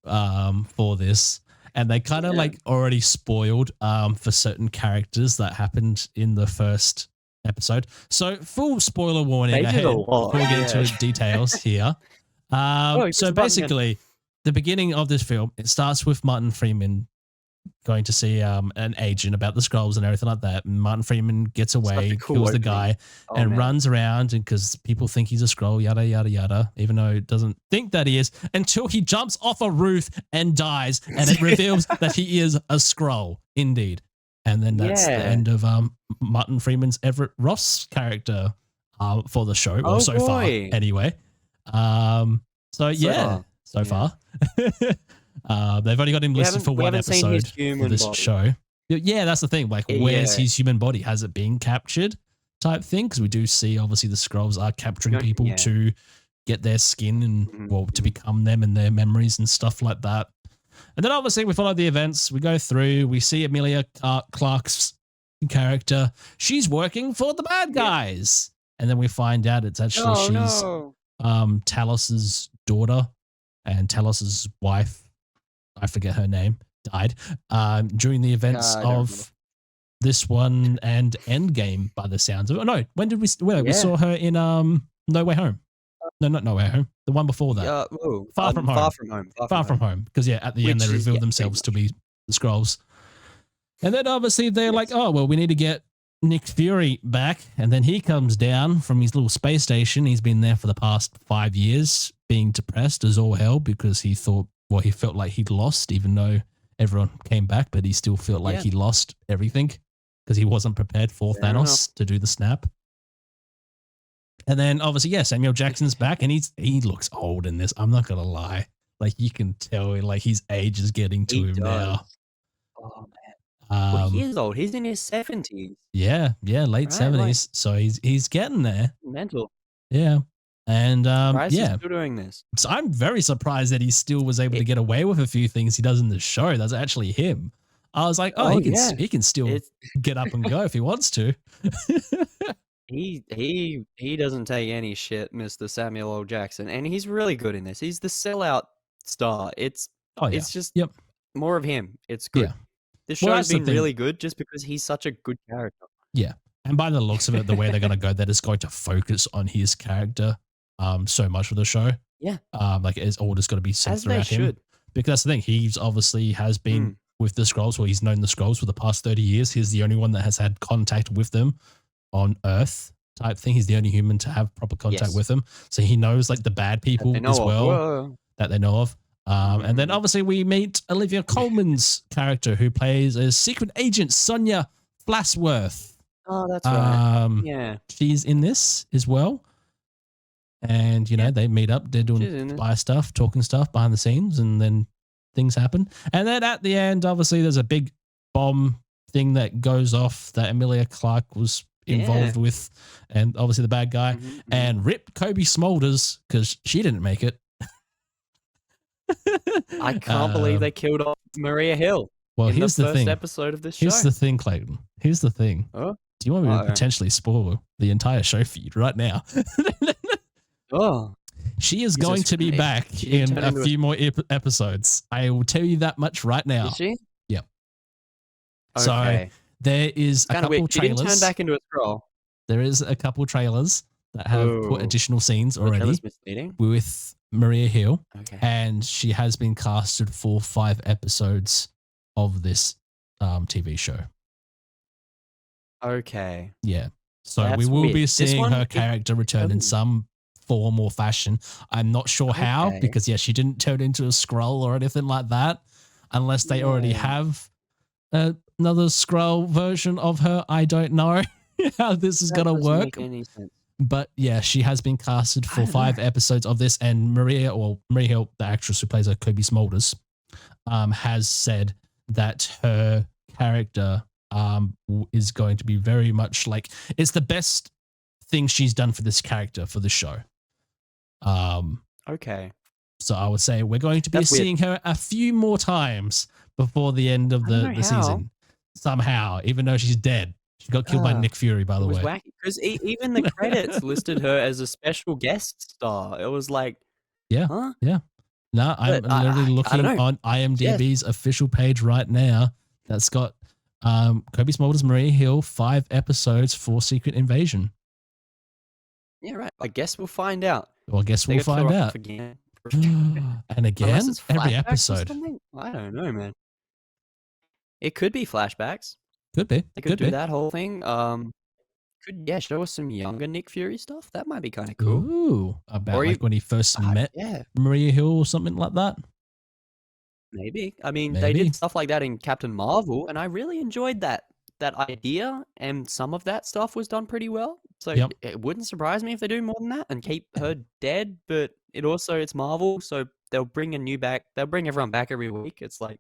fair. for this. And they kind of Yeah. like already spoiled for certain characters that happened in the first episode. So full spoiler warning They did ahead a lot, before we get yeah. into details here. Oh, he puts So the button again. basically, the beginning of this film, it starts with Martin Freeman going to see an agent about the scrolls and everything like that. And Martin Freeman gets Such a away, cool kills the opening. guy, Oh, and man. runs around, and because people think he's a scroll, yada yada yada, even though it doesn't think that he is, until he jumps off a roof and dies, and it reveals that he is a scroll indeed. And then that's the Yeah. end of Martin Freeman's Everett Ross character for the show, or Oh, so far boy. anyway. So far. They've only got him listed for We one haven't seen his episode for human this body. show. Yeah, that's the thing. Like, where's Yeah. his human body? Has it been captured? Type thing, because we do see obviously the scrolls are capturing Don't- people yeah. to get their skin and Mhm, well to mhm. become them and their memories and stuff like that. And then obviously we follow the events. We go through. We see Emilia Clarke's character. She's working for the bad Yeah. guys, and then we find out it's actually Oh, she's no. Talos's daughter, and Talos's wife, I forget her name, died during the events I don't remember. of this one and Endgame, by the sounds of it. Oh, no, when did we? We Yeah. saw her in No Way Home. No, not No Way Home. The one before that. Yeah, whoa. Far From Home. Far From Home. Far From Home. Because yeah, at the end Which they is- revealed yeah, themselves to pretty be the Skrulls. And then obviously they're like, Yes. oh well, we need to get Nick Fury back, and then he comes down from his little space station. He's been there for the past 5 years, being depressed as all hell because he felt like he'd lost, even though everyone came back, but he still felt like Yeah. he lost everything because he wasn't prepared for Fair Thanos to do the snap. And then obviously, yeah, Samuel Jackson's back, and he looks old in this. I'm not gonna lie, like you can tell, like his age is getting to He him now. does. Oh, man. Well, he Um, is old. He's in his 70s. yeah, late Right, 70s. So he's getting there. Mental. Yeah, and Surprised he's yeah, still doing this. so I'm very surprised that he still was able to get away with a few things he does in the show. That's actually him. I was like, Oh, yeah. he can still It's get up and go if he wants to. he doesn't take any shit, Mr. Samuel L. Jackson, and he's really good in this. He's the sellout star. It's Oh yeah, it's just yep. more of him. It's good. Yeah. This Well, show's that's the been thing. really good just because he's such a good character. Yeah. And by the looks of it, the way they're going to go, they're just going to focus on his character so much of the show. Yeah. Like it's all just going to be As centered they around him. should. Because that's the thing. He's obviously has been with the Skrulls, or he's known the Skrulls for the past 30 years. He's the only one that has had contact with them on Earth type thing. He's the only human to have proper contact Yes. with them. So he knows like the bad people They know as of. well Whoa. that they know of. And then Mhm. obviously we meet Olivia Colman's character, who plays as secret agent Sonia Flasworth. Oh, that's right. Yeah. She's in this as well. And, you know, Yeah. they meet up, they're She's in doing it. spy stuff, talking stuff behind the scenes, and then things happen. And then at the end, obviously, there's a big bomb thing that goes off that Emilia Clarke was involved with, and obviously the bad guy, Mhm, mhm. and ripped Kobe Smulders because she didn't make it. I can't believe they killed off Maria Hill Well, in the here's the first thing. episode of this show. Here's the thing, Clayton. Here's the thing. Oh, Do you want me to Uh-oh. potentially spoil the entire show for you right now? oh, She is Jesus going to be Christ. back She didn't in turn a into a- few more episodes. I will tell you that much right now. is she? Yep. Okay. So there is a Kind of couple weird. She didn't turn trailers. back into a scroll. There is a couple trailers that have put Oh. additional scenes That already was misleading. with Maria Hill, Okay. and she has been casted for 5 episodes of this TV show. Okay. Yeah. So we That's will be weird. This seeing one, her character return in some form or fashion. I'm not sure how, Okay. because she didn't turn into a scroll or anything like that, unless they already Yeah. have another scroll version of her. I don't know how this is That gonna doesn't work. make any sense. But yeah, she has been casted I for don't 5 know. episodes of this, and Maria Hill, the actress who plays her, Kobe Smulders, has said that her character is going to be very much like, it's the best thing she's done for this character for the show. Okay. So I would say we're going to be That's weird. seeing her a few more times before the end of I don't know the how. season. Somehow, even though she's dead. She got killed by Nick Fury, by It the was way. wacky because even the credits listed her as a special guest star. It was like, Yeah. huh? Yeah. No, I'm But literally I don't looking know. on Yes. IMDb's official page right now. That's got Kobe Smulders, Maria Hill, 5 episodes for Secret Invasion. Yeah, right. I guess we'll find out. Well, I guess They we'll got killed find off out. again. And Unless again, it's every flashbacks or episode. something. I don't know, man. It could be flashbacks. Could be. They could Could do be. that whole thing. Could show us some younger Nick Fury stuff. That might be kind of cool. Ooh, about Or like when he first met Yeah, Maria Hill or something like that. maybe. I mean, they Maybe. did stuff like that in Captain Marvel, and I really enjoyed that idea. And some of that stuff was done pretty well. So Yep. it wouldn't surprise me if they do more than that and keep her dead. But it's Marvel, so they'll bring They'll bring everyone back every week. It's like,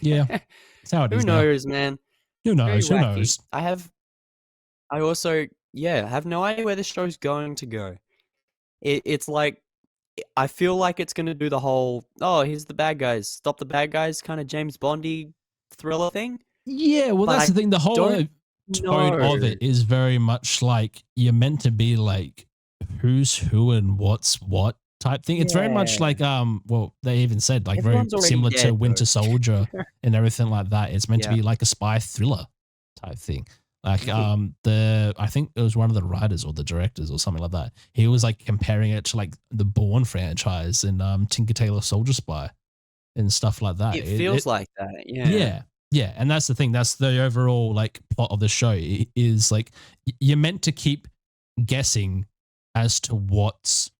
Yeah. That's how it who is now. knows, man? Who Very knows? Who wacky. knows? I also, have no idea where this show's going to go. It's like, I feel like it's going to do the whole, oh, here's the bad guys, stop the bad guys kind of James Bondy thriller thing. Yeah, well, But that's the thing. The whole don't tone of know. it is very much like you're meant to be like who's who and what's what type thing. It's very much Yeah. like well, they even said like Everyone's very already similar to dead, Winter though. Soldier and everything like that. It's meant to Yeah. be like a spy thriller type thing. Like Right. I think it was one of the writers or the directors or something like that. He was like comparing it to like the Bourne franchise and Tinker Tailor Soldier Spy and stuff like that. It feels like that, yeah. Yeah. Yeah, and that's the thing. That's the overall like plot of the show is like you're meant to keep guessing as to what's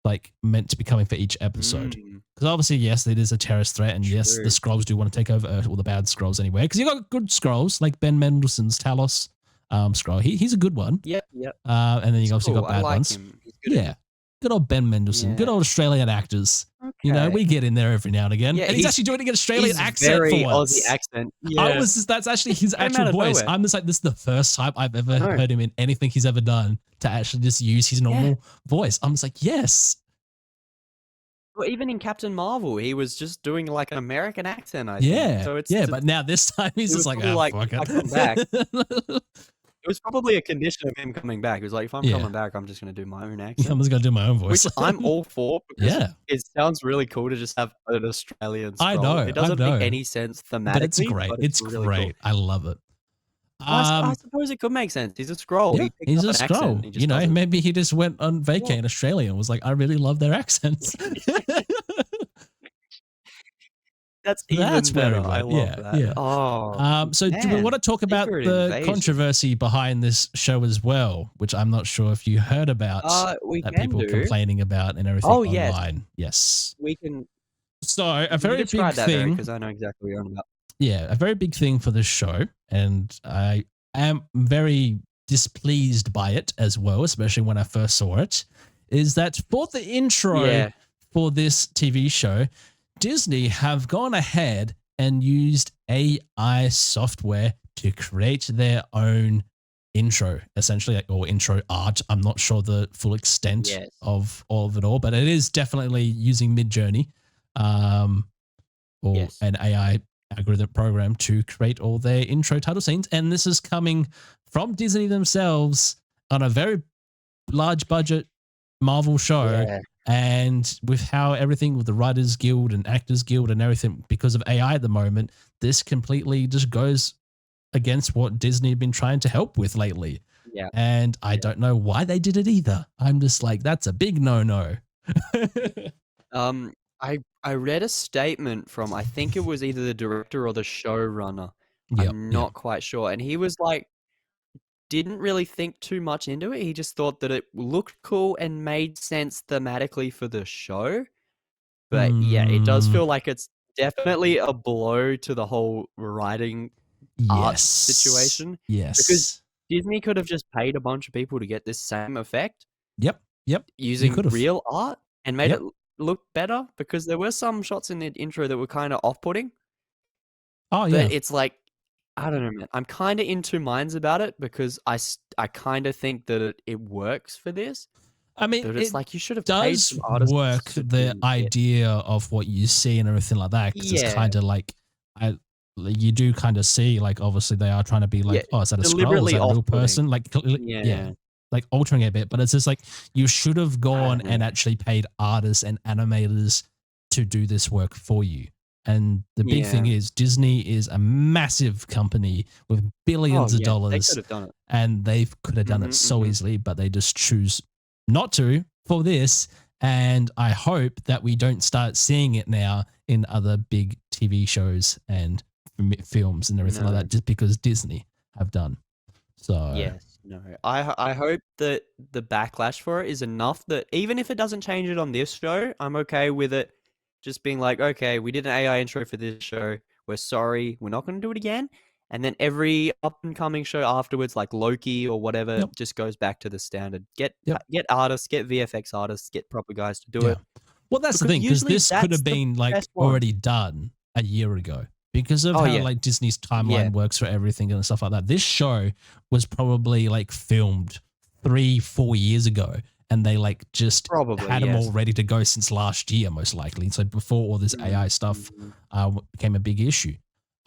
like meant to be coming for each episode. Because obviously, yes, it is a terrorist threat, and yes, the True. Skrulls do want to take over Earth, or the bad Skrulls anyway. Because you got good Skrulls like Ben Mendelsohn's Talos Skrull. He's a good one. Yep. And then you He's obviously cool. got I bad like ones. him. He's good at Yeah. it. Good old Ben Mendelsohn. Good Yeah. old Australian actors. You know, Okay. we get in there every now and again. Yeah, and he's actually doing an Australian He's accent very for once. Aussie accent. Yeah. That's actually his Came out actual of voice. nowhere. I'm just like, this is the first time I've ever I know. heard him in anything he's ever done to actually just use his normal voice. I'm just like, yes. Well, even in Captain Marvel, he was just doing like an American accent, I Yeah. think. So it's but now this time he's it just was like, probably fuck if I it. come back. It was probably a condition of him coming back. He was like, if I'm Yeah. coming back, I'm just going to do my own I'm accent. just going to do my own voice. Which I'm all for because Yeah. it sounds really cool to just have an Australian Skrull. I know, It doesn't I know. make any sense thematically. But it's great. It's really great. Cool. I love it. I suppose it could make sense. He's a Skrull. Yeah, He he's a picked up an accent. Skrull. He just You know, does it. maybe he just went on vacay in Australia and was like, I really love their accents. That's even That's where better. it I went. love Yeah, that. yeah. Oh, So do we man. want to talk about Secret the Invasion. controversy behind this show as well, which I'm not sure if you heard about We that can people do. complaining about and everything Oh, yes. online. Yes. We can. So a You very big describe that thing. because I know exactly what you're on about. Yeah, a very big thing for this show, and I am very displeased by it as well, especially when I first saw it, is that for the intro for this TV show, Disney have gone ahead and used AI software to create their own intro, essentially, or intro art. I'm not sure the full extent of all of it all, but it is definitely using Midjourney, or an AI algorithm program to create all their intro title scenes. And this is coming from Disney themselves on a very large budget Marvel show. And with how everything with the Writers Guild and Actors Guild and everything, because of AI at the moment, this completely just goes against what Disney have been trying to help with lately. Yeah. And I don't know why they did it either. I'm just like, that's a big no-no. I read a statement from, I think it was either the director or the showrunner. I'm not quite sure. And he was like, didn't really think too much into it. He just thought that it looked cool and made sense thematically for the show. But yeah, it does feel like it's definitely a blow to the whole writing art situation. Because Yes. Disney could have just paid a bunch of people to get this same effect. Yep. Using real art and made it look better, because there were some shots in the intro that were kind of off-putting. Oh yeah. But it's like, I don't know, man. I'm kind of in two minds about it, because I kind of think that it works for this. I mean, but it's like you should have paid does some artists work to the do it. idea of what you see and everything like that, because it's Yeah. kind of like you do kind of see, like, obviously they are trying to be like, oh, is that a scroll? Is deliberately that a real off-putting. person? Like, Yeah. like altering it a bit, but it's just like you should have gone and actually paid artists and animators to do this work for you. And the big thing is Disney is a massive company with billions of dollars. They could have done it. And they could have done it so easily, but they just choose not to for this. And I hope that we don't start seeing it now in other big TV shows and films and everything like that, just because Disney have done. So yes, no. I hope that the backlash for it is enough that even if it doesn't change it on this show, I'm okay with it just being like, okay, we did an AI intro for this show. We're sorry. We're not going to do it again. And then every up and coming show afterwards, like Loki or whatever, just goes back to the standard. Get artists, get VFX artists, get proper guys to do it. Well, that's the thing, because this could have been like already done a year ago because of how like Disney's timeline works for everything and stuff like that. This show was probably like filmed 3-4 years ago, and they like just had them all ready to go since last year, most likely. So before all this AI stuff became a big issue.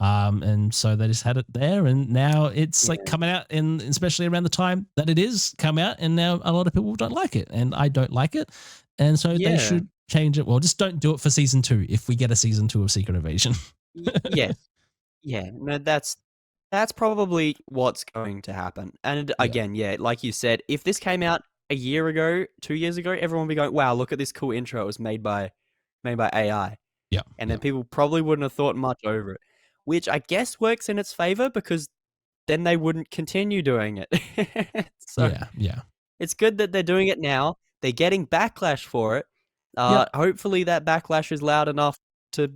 And so they just had it there, and now it's like coming out, and especially around the time that it is come out, and now a lot of people don't like it, and I don't like it. And so they should change it. Well, just don't do it for season 2 if we get a season 2 of Secret Invasion. Yeah. No, that's probably what's going to happen. And again, like you said, if this came out a year ago, 2 years ago, everyone would be going, wow, look at this cool intro. It was made by AI. Yeah. And then people probably wouldn't have thought much over it, which I guess works in its favor, because then they wouldn't continue doing it. So it's good that they're doing it now. They're getting backlash for it. Hopefully that backlash is loud enough to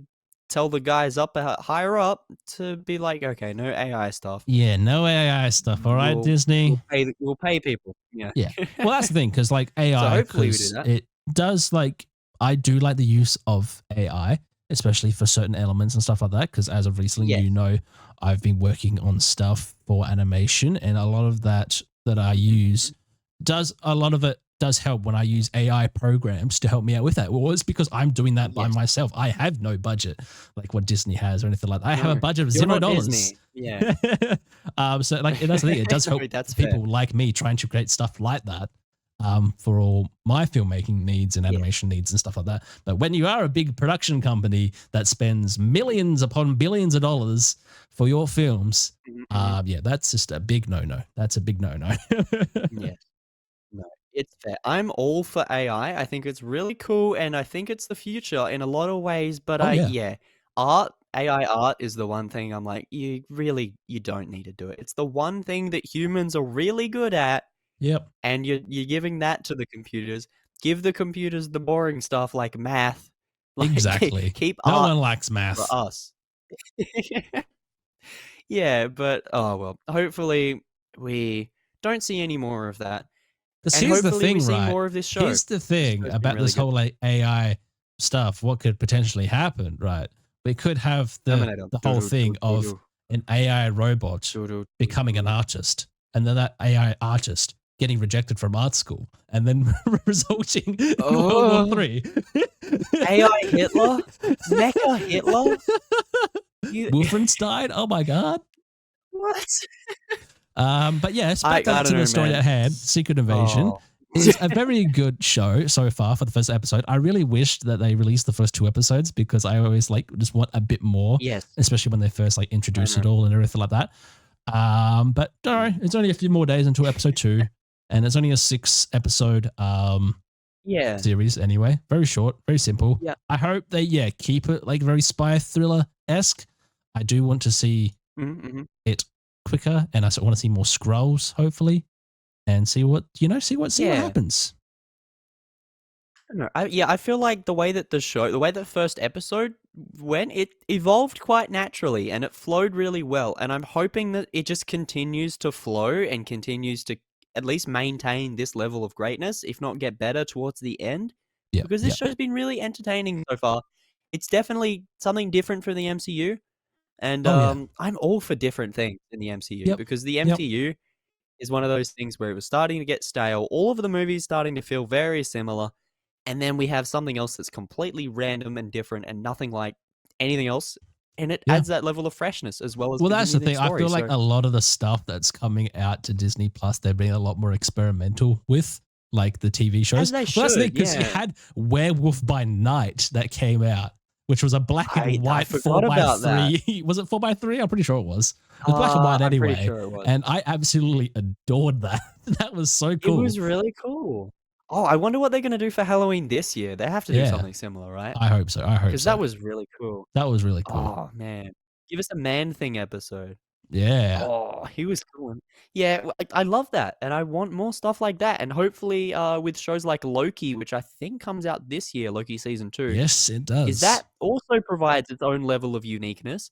tell the guys up higher up to be like, okay, no AI stuff. Yeah, no AI stuff. All right, Disney. We'll pay people. Yeah. Well, that's the thing, because like AI, so hopefully we do that. It does, like, I do like the use of AI, especially for certain elements and stuff like that, because as of recently, you know, I've been working on stuff for animation, and a lot of that I use does help when I use AI programs to help me out with that. Well, it's because I'm doing that by myself. I have no budget like what Disney has or anything like that. I have a budget of $0. Yeah. So like that's the thing. It does help people like me trying to create stuff like that for all my filmmaking needs and animation needs and stuff like that. But when you are a big production company that spends millions upon billions of dollars for your films, that's just a big no-no. That's a big no-no. No, it's fair. I'm all for AI. I think it's really cool, and I think it's the future in a lot of ways. But AI art is the one thing I'm like, you don't need to do it. It's the one thing that humans are really good at. Yep. And you're giving that to the computers. Give the computers the boring stuff like math. Like, exactly. Keep no art one likes math for us. But oh well. Hopefully we don't see any more of that. Because here's the thing, right? More of this show. Here's the thing about this whole like AI stuff. What could potentially happen, right? We could have the whole thing of an AI robot becoming an artist, and then that AI artist getting rejected from art school, and then resulting in World War III. AI Hitler? Mecha Hitler? Wolfenstein? Oh my god. What? But yes, back to the story at hand. Secret Invasion is a very good show so far for the first episode. I really wished that they released the first 2 episodes, because I always like just want a bit more. Yes. Especially when they first like introduce it all and everything like that. But don't worry, it's only a few more days until episode 2, and it's only a 6 episode series anyway. Very short, very simple. Yeah. I hope they keep it like very spy thriller-esque. I do want to see it quicker, and I want to see more scrolls, hopefully, and see what happens. I don't know. I feel like the way that the first episode went, it evolved quite naturally and it flowed really well. And I'm hoping that it just continues to flow and continues to at least maintain this level of greatness, if not get better towards the end. Yeah, Because this show's been really entertaining so far. It's definitely something different from the MCU. And I'm all for different things in the MCU because the MCU is one of those things where it was starting to get stale. All of the movies starting to feel very similar. And then we have something else that's completely random and different and nothing like anything else. And it adds that level of freshness as well as that's the thing. story, I feel like a lot of the stuff that's coming out to Disney Plus, they're being a lot more experimental with, like the TV shows. As they should, that's the thing, because you had Werewolf by Night that came out, which was a black and white 4x3. Was it 4x3? I'm pretty sure it was. It was black and white anyway. I'm pretty sure it was. And I absolutely adored that. That was so cool. It was really cool. Oh, I wonder what they're going to do for Halloween this year. They have to do something similar, right? I hope so. Because that was really cool. That was really cool. Oh, man. Give us a Man-Thing episode. Yeah. Oh, he was cool. Yeah, I love that. And I want more stuff like that. And hopefully with shows like Loki, which I think comes out this year, Loki Season 2. Yes, it does. Is that also provides its own level of uniqueness.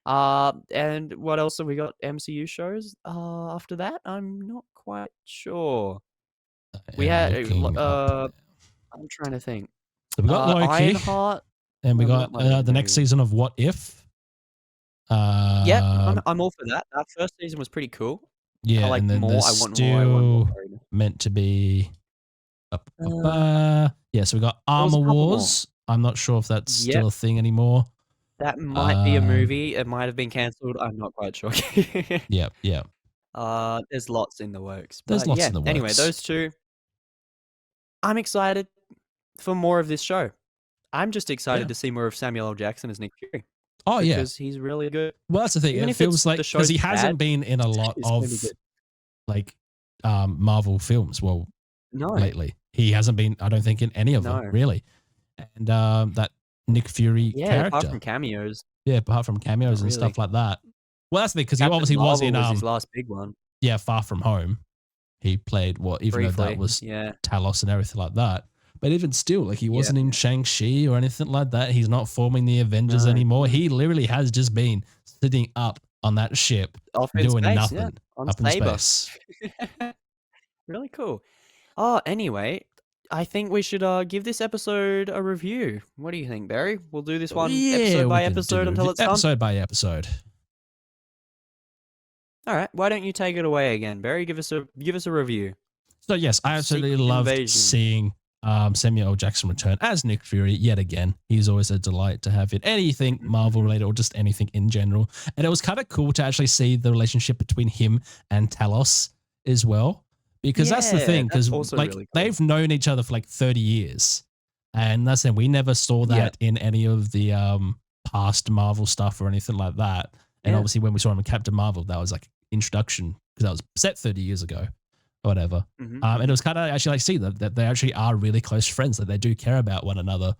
And what else have we got? MCU shows after that? I'm not quite sure. We had I'm trying to think. So we got Loki, Ironheart, and we got the next season of What If. Yeah, I'm all for that. That first season was pretty cool. Yeah, and then there's still meant to be. Yeah, so we got Armor Wars. I'm not sure if that's still a thing anymore. That might be a movie. It might have been cancelled. I'm not quite sure. Yeah. There's lots in the works. There's lots in the works. Anyway, those two. I'm excited for more of this show. I'm just excited to see more of Samuel L. Jackson as Nick Fury. Oh, because he's really good. Well, that's the thing. It feels like because he hasn't been in a lot of like Marvel films. Well, lately he hasn't been. I don't think in any of them really. And that Nick Fury character, apart from cameos. Yeah, apart from cameos and stuff like that. Well, that's the thing because he obviously was in his last big one. Yeah, Far From Home. He played even though that was Talos and everything like that. But even still, like he wasn't in Shang-Chi or anything like that. He's not forming the Avengers anymore. He literally has just been sitting up on that ship doing nothing up in space. Really cool. Oh, anyway, I think we should give this episode a review. What do you think, Barry? We'll do this one episode by episode until it's done. Episode by episode. All right. Why don't you take it away again, Barry? Give us a review. So yes, I absolutely loved seeing Samuel L. Jackson return as Nick Fury yet again. He's always a delight to have in anything Marvel related or just anything in general. And it was kind of cool to actually see the relationship between him and Talos as well. Because that's the thing, because like really cool. They've known each other for like 30 years. And that's it. We never saw that in any of the past Marvel stuff or anything like that. And obviously when we saw him in Captain Marvel, that was like introduction because that was set 30 years ago. Whatever. And it was kind of actually like see that they actually are really close friends, that they do care about one another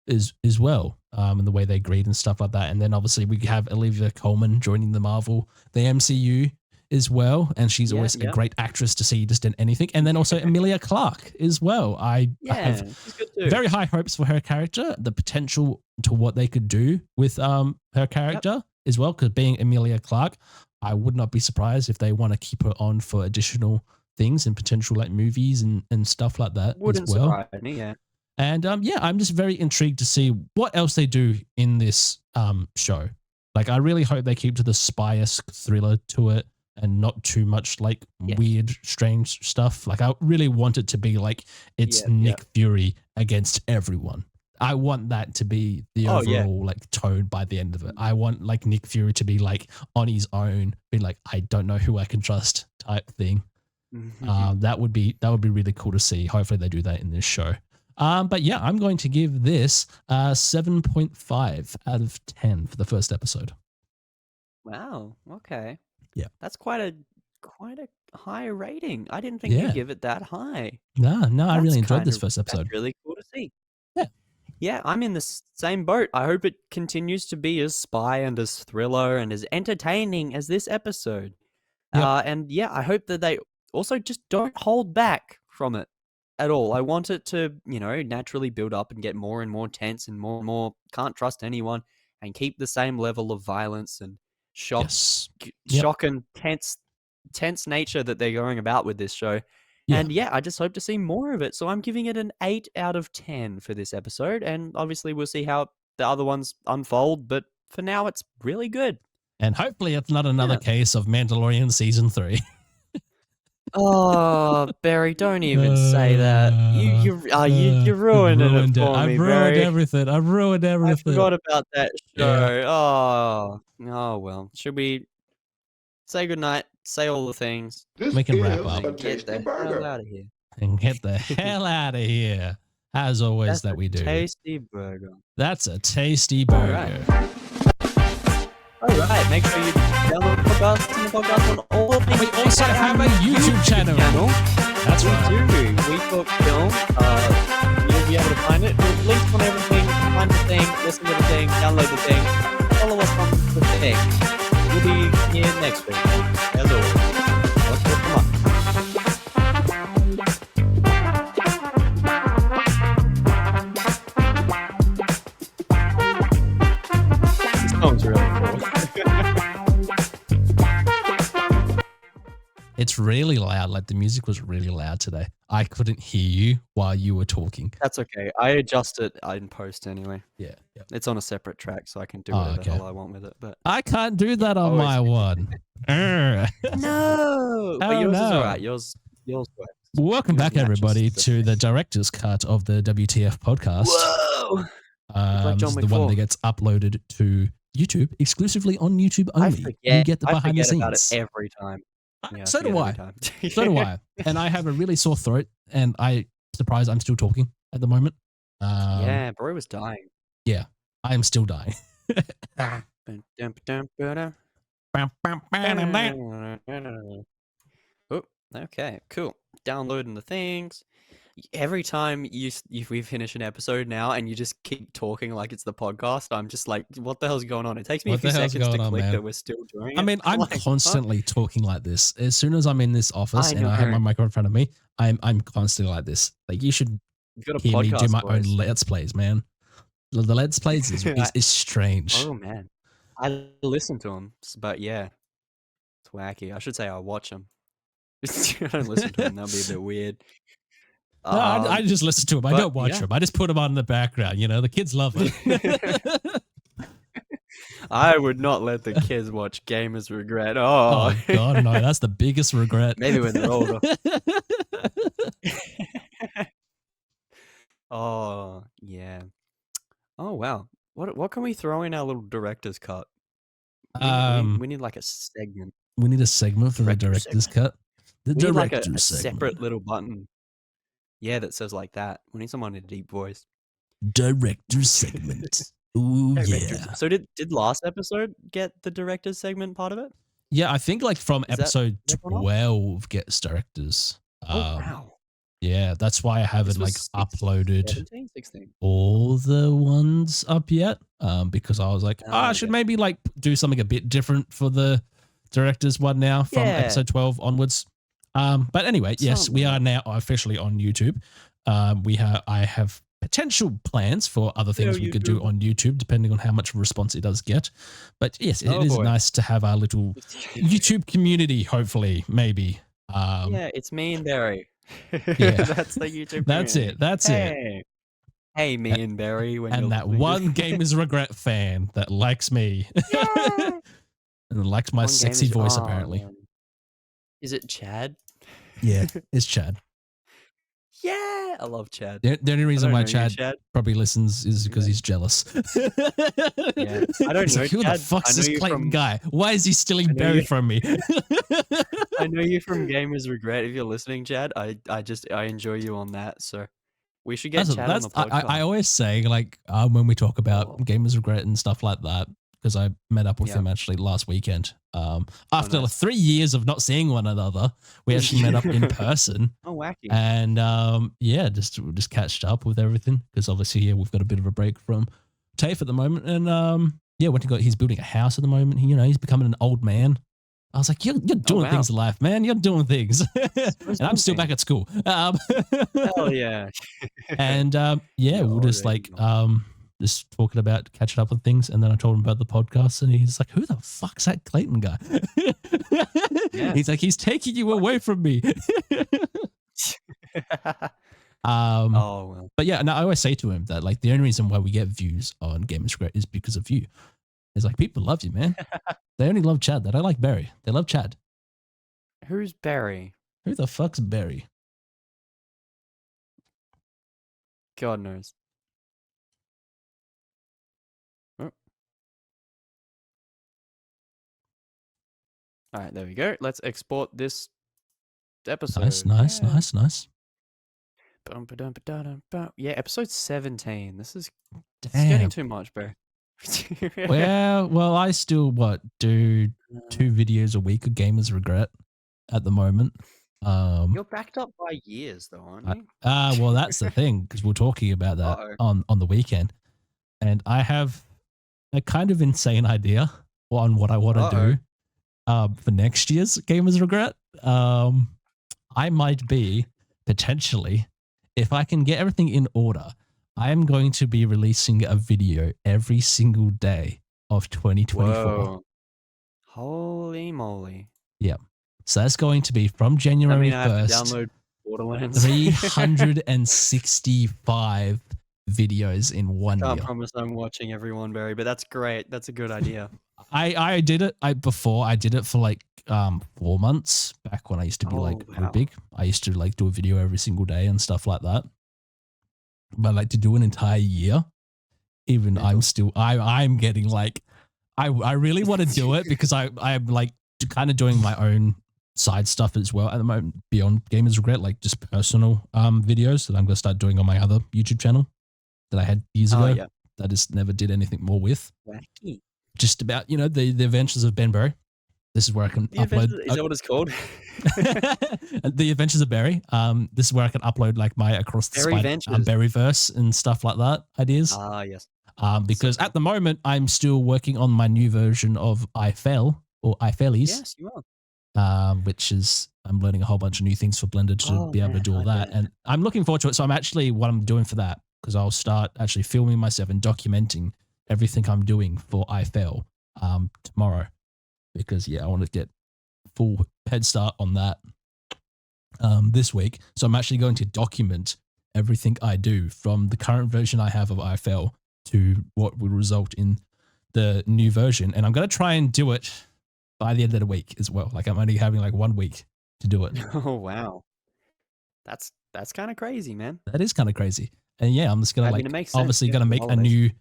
as well, and the way they greet and stuff like that. And then obviously we have Olivia Colman joining the MCU as well, and she's always a great actress to see just in anything. And then also Emilia Clarke as well. I have very high hopes for her character, the potential to what they could do with her character as well, because being Emilia Clarke, I would not be surprised if they want to keep her on for additional things and potential like movies and stuff like that as well. Surprise me, And I'm just very intrigued to see what else they do in this show. Like I really hope they keep to the spy-esque thriller to it and not too much like weird, strange stuff. Like I really want it to be like it's Nick Fury against everyone. I want that to be the overall like tone by the end of it. I want like Nick Fury to be like on his own, be like, I don't know who I can trust type thing. That would be really cool to see. Hopefully they do that in this show. But yeah, I'm going to give this 7.5 out of 10 for the first episode. Wow. Okay. Yeah. That's quite a high rating. I didn't think you'd give it that high. No, I really enjoyed this first episode. That's really cool to see. Yeah. Yeah, I'm in the same boat. I hope it continues to be as spy and as thriller and as entertaining as this episode. And yeah, I hope that they also just don't hold back from it at all. I want it to, naturally build up and get more and more tense and more can't trust anyone, and keep the same level of violence and shock, Yes. shock and tense nature that they're going about with this show. Yeah. And yeah, I just hope to see more of it. So I'm giving it an 8 out of 10 for this episode. And obviously we'll see how the other ones unfold. But for now, it's really good. And hopefully it's not another case of Mandalorian season 3. Oh, Barry, don't even say that. You ruined it for me, I've ruined Barry. everything. I've ruined everything. I forgot about that show. Yeah. Oh well. Should we say goodnight? Say all the things. We can wrap up. A Get tasty the hell burger. out of here. And get the hell out of here. As always, That's that we do. Tasty burger. That's a tasty burger. All right. Make sure you download the podcast, listen to the podcast on all of these. We also have a YouTube channel. That's right. We do. We talk film. You'll be able to find it. Links on everything. Find the thing. Listen to the thing. Download the thing. Follow us on the thing. We'll be here next week. As always. Let's go. Come on. This song's really cool. It's really loud. Like the music was really loud today. I couldn't hear you while you were talking. That's okay. I adjust it in post anyway. Yeah. It's on a separate track, so I can do whatever the hell I want with it. But I can't do that on my one. no, but yours is no. all right. Yours works. Welcome Yours back, matches everybody, the to the director's cut of the WTF podcast. Whoa! Like This is the one that gets uploaded to YouTube, exclusively on YouTube only. You get the behind the about it scenes. every time. Yeah, So do I. time. So do I. And I have a really sore throat, and I'm surprised I'm still talking at the moment. Yeah, bro was dying. Yeah, I am still dying. Oh, okay, cool. Downloading the things. Every time we finish an episode now and you just keep talking like it's the podcast, I'm just like, what the hell's going on? It takes me a few seconds to click that we're still doing it. I mean, I'm like, constantly talking like this. As soon as I'm in this office and I have my microphone in front of me, I'm constantly like this. Like you should hear me do my own Let's Plays, man. The Let's Plays is strange. Oh man, I listen to them, but yeah, it's wacky. I should say I watch them. I don't listen to them. That'd be a bit weird. No, I just listen to them. I don't watch them. I just put them on in the background. You know, the kids love it. I would not let the kids watch Gamers Regret. Oh God, no, that's the biggest regret. Maybe when they're older. Oh yeah. Oh wow. What can we throw in our little director's cut? We need like a segment. We need a segment for the director's cut. The we need like a segment. separate little button. Yeah, that says like that. We need someone in a deep voice. Director's segment. Ooh, yeah. So did last episode get the director's segment part of it? Yeah, I think like from episode 12 gets directors. Wow. Yeah, that's why I haven't like uploaded 17, 16. all the ones up yet. Because I was like, I should maybe like do something a bit different for the director's one now from episode 12 onwards. But anyway, yes, we are now officially on YouTube. I have potential plans for other things we could do on YouTube, depending on how much response it does get. But yes, it is nice to have our little YouTube community, hopefully, maybe. Yeah, it's me and Barry. Yeah. That's the YouTube community. That's it. Hey, me and Barry. And that one Gamers Regret fan that likes me. And likes my sexy voice, apparently. Is it Chad? Yeah, it's Chad. Yeah, I love Chad. The only reason why Chad probably listens is because he's jealous. Yeah, I don't know. Who the fuck's this Clayton guy? Why is he stealing Barry from me? I know you from Gamers Regret. If you're listening, Chad, I enjoy you on that. So we should get Chad on the podcast. I always say like when we talk about Gamers Regret and stuff like that, because I met up with him actually last weekend. After 3 years of not seeing one another, we actually met up in person. Oh, wacky! And just catched up with everything because obviously we've got a bit of a break from TAFE at the moment, and he's building a house at the moment. He's becoming an old man. I was like, you're doing things in life, man. You're doing things. And I'm still back at school. Hell yeah. And You're we'll just like already just talking about catching up on things. And then I told him about the podcast, and he's like, who the fuck's that Clayton guy? Yeah. He's like, he's taking you away from me. Oh, well. But yeah, and I always say to him that like the only reason why we get views on Game is Great is because of you. It's like, people love you, man. They only love Chad. They don't like Barry. They love Chad. Who's Barry? Who the fuck's Barry? God knows. Oh. All right, there we go. Let's export this episode. Nice. Yeah, episode 17. This is Damn. getting too much, bro. Well, I still do 2 videos a week of Gamers Regret at the moment. You're backed up by years, though, aren't you? Well, that's the thing, because we're talking about that on the weekend, and I have a kind of insane idea on what I want to do for next year's Gamers Regret. I might be potentially, if I can get everything in order, I am going to be releasing a video every single day of 2024. Whoa. Holy moly. Yeah. So that's going to be from January 1st. I have to download Borderlands. 365 videos in 1 year. Can't promise I'm watching everyone, Barry, but that's great. That's a good idea. I did it before. I did it for like 4 months back when I used to be big. I used to like do a video every single day and stuff like that. But like to do an entire year, even I'm getting like, I really want to do it because I'm like kind of doing my own side stuff as well at the moment beyond Gamers Regret, like just personal videos that I'm going to start doing on my other YouTube channel that I had years ago that I just never did anything more with. Wacky. Just about, the Adventures of Ben Barry. This is where I can upload. Is that what it's called? The Adventures of Barry. This is where I can upload like my Across the Barryverse and stuff like that ideas. Yes. Because at the moment I'm still working on my new version of iFell or iFellies. Yes, you are. Which is I'm learning a whole bunch of new things for Blender to be able to do all that, and I'm looking forward to it. So I'm actually what I'm doing for that because I'll start actually filming myself and documenting everything I'm doing for iFell tomorrow. Because I want to get full head start on that this week. So I'm actually going to document everything I do from the current version I have of iFell to what will result in the new version. And I'm going to try and do it by the end of the week as well. Like I'm only having like 1 week to do it. Oh, wow. That's kind of crazy, man. That is kind of crazy. And I'm just going to obviously going to make a new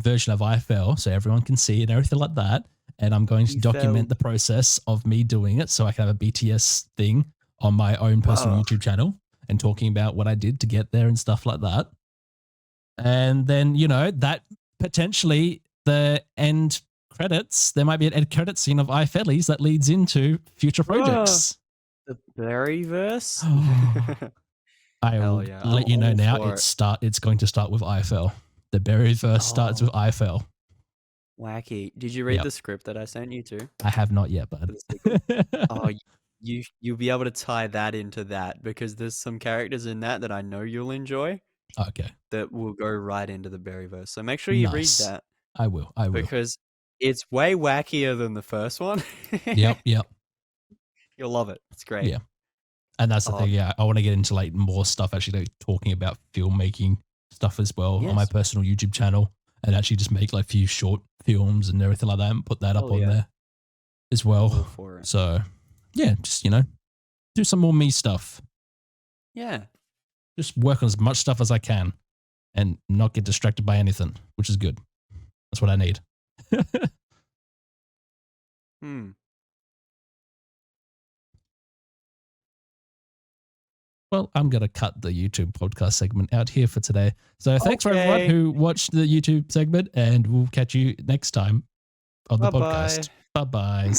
version of iFell so everyone can see and everything like that. And I'm going to document the process of me doing it so I can have a BTS thing on my own personal YouTube channel and talking about what I did to get there and stuff like that. And then, that potentially the end credits, there might be an end credit scene of iFellies that leads into future projects. The Barryverse? I will let you know now. It's going to start with iFell. The Barryverse starts with iFell. Wacky. Did you read the script that I sent you to? I have not yet, bud. You'll be able to tie that into that because there's some characters in that I know you'll enjoy. Okay. That will go right into the Barryverse. So make sure you read that. I will. Because it's way wackier than the first one. Yep. You'll love it. It's great. Yeah. And that's the thing. I want to get into like more stuff actually like, talking about filmmaking stuff as well on my personal YouTube channel. And actually just make like a few short films and everything like that and put that up on there as well. So, just, do some more me stuff. Yeah. Just work on as much stuff as I can and not get distracted by anything, which is good. That's what I need. Well, I'm going to cut the YouTube podcast segment out here for today. So thanks for everyone who watched the YouTube segment, and we'll catch you next time on the podcast. Bye-bye.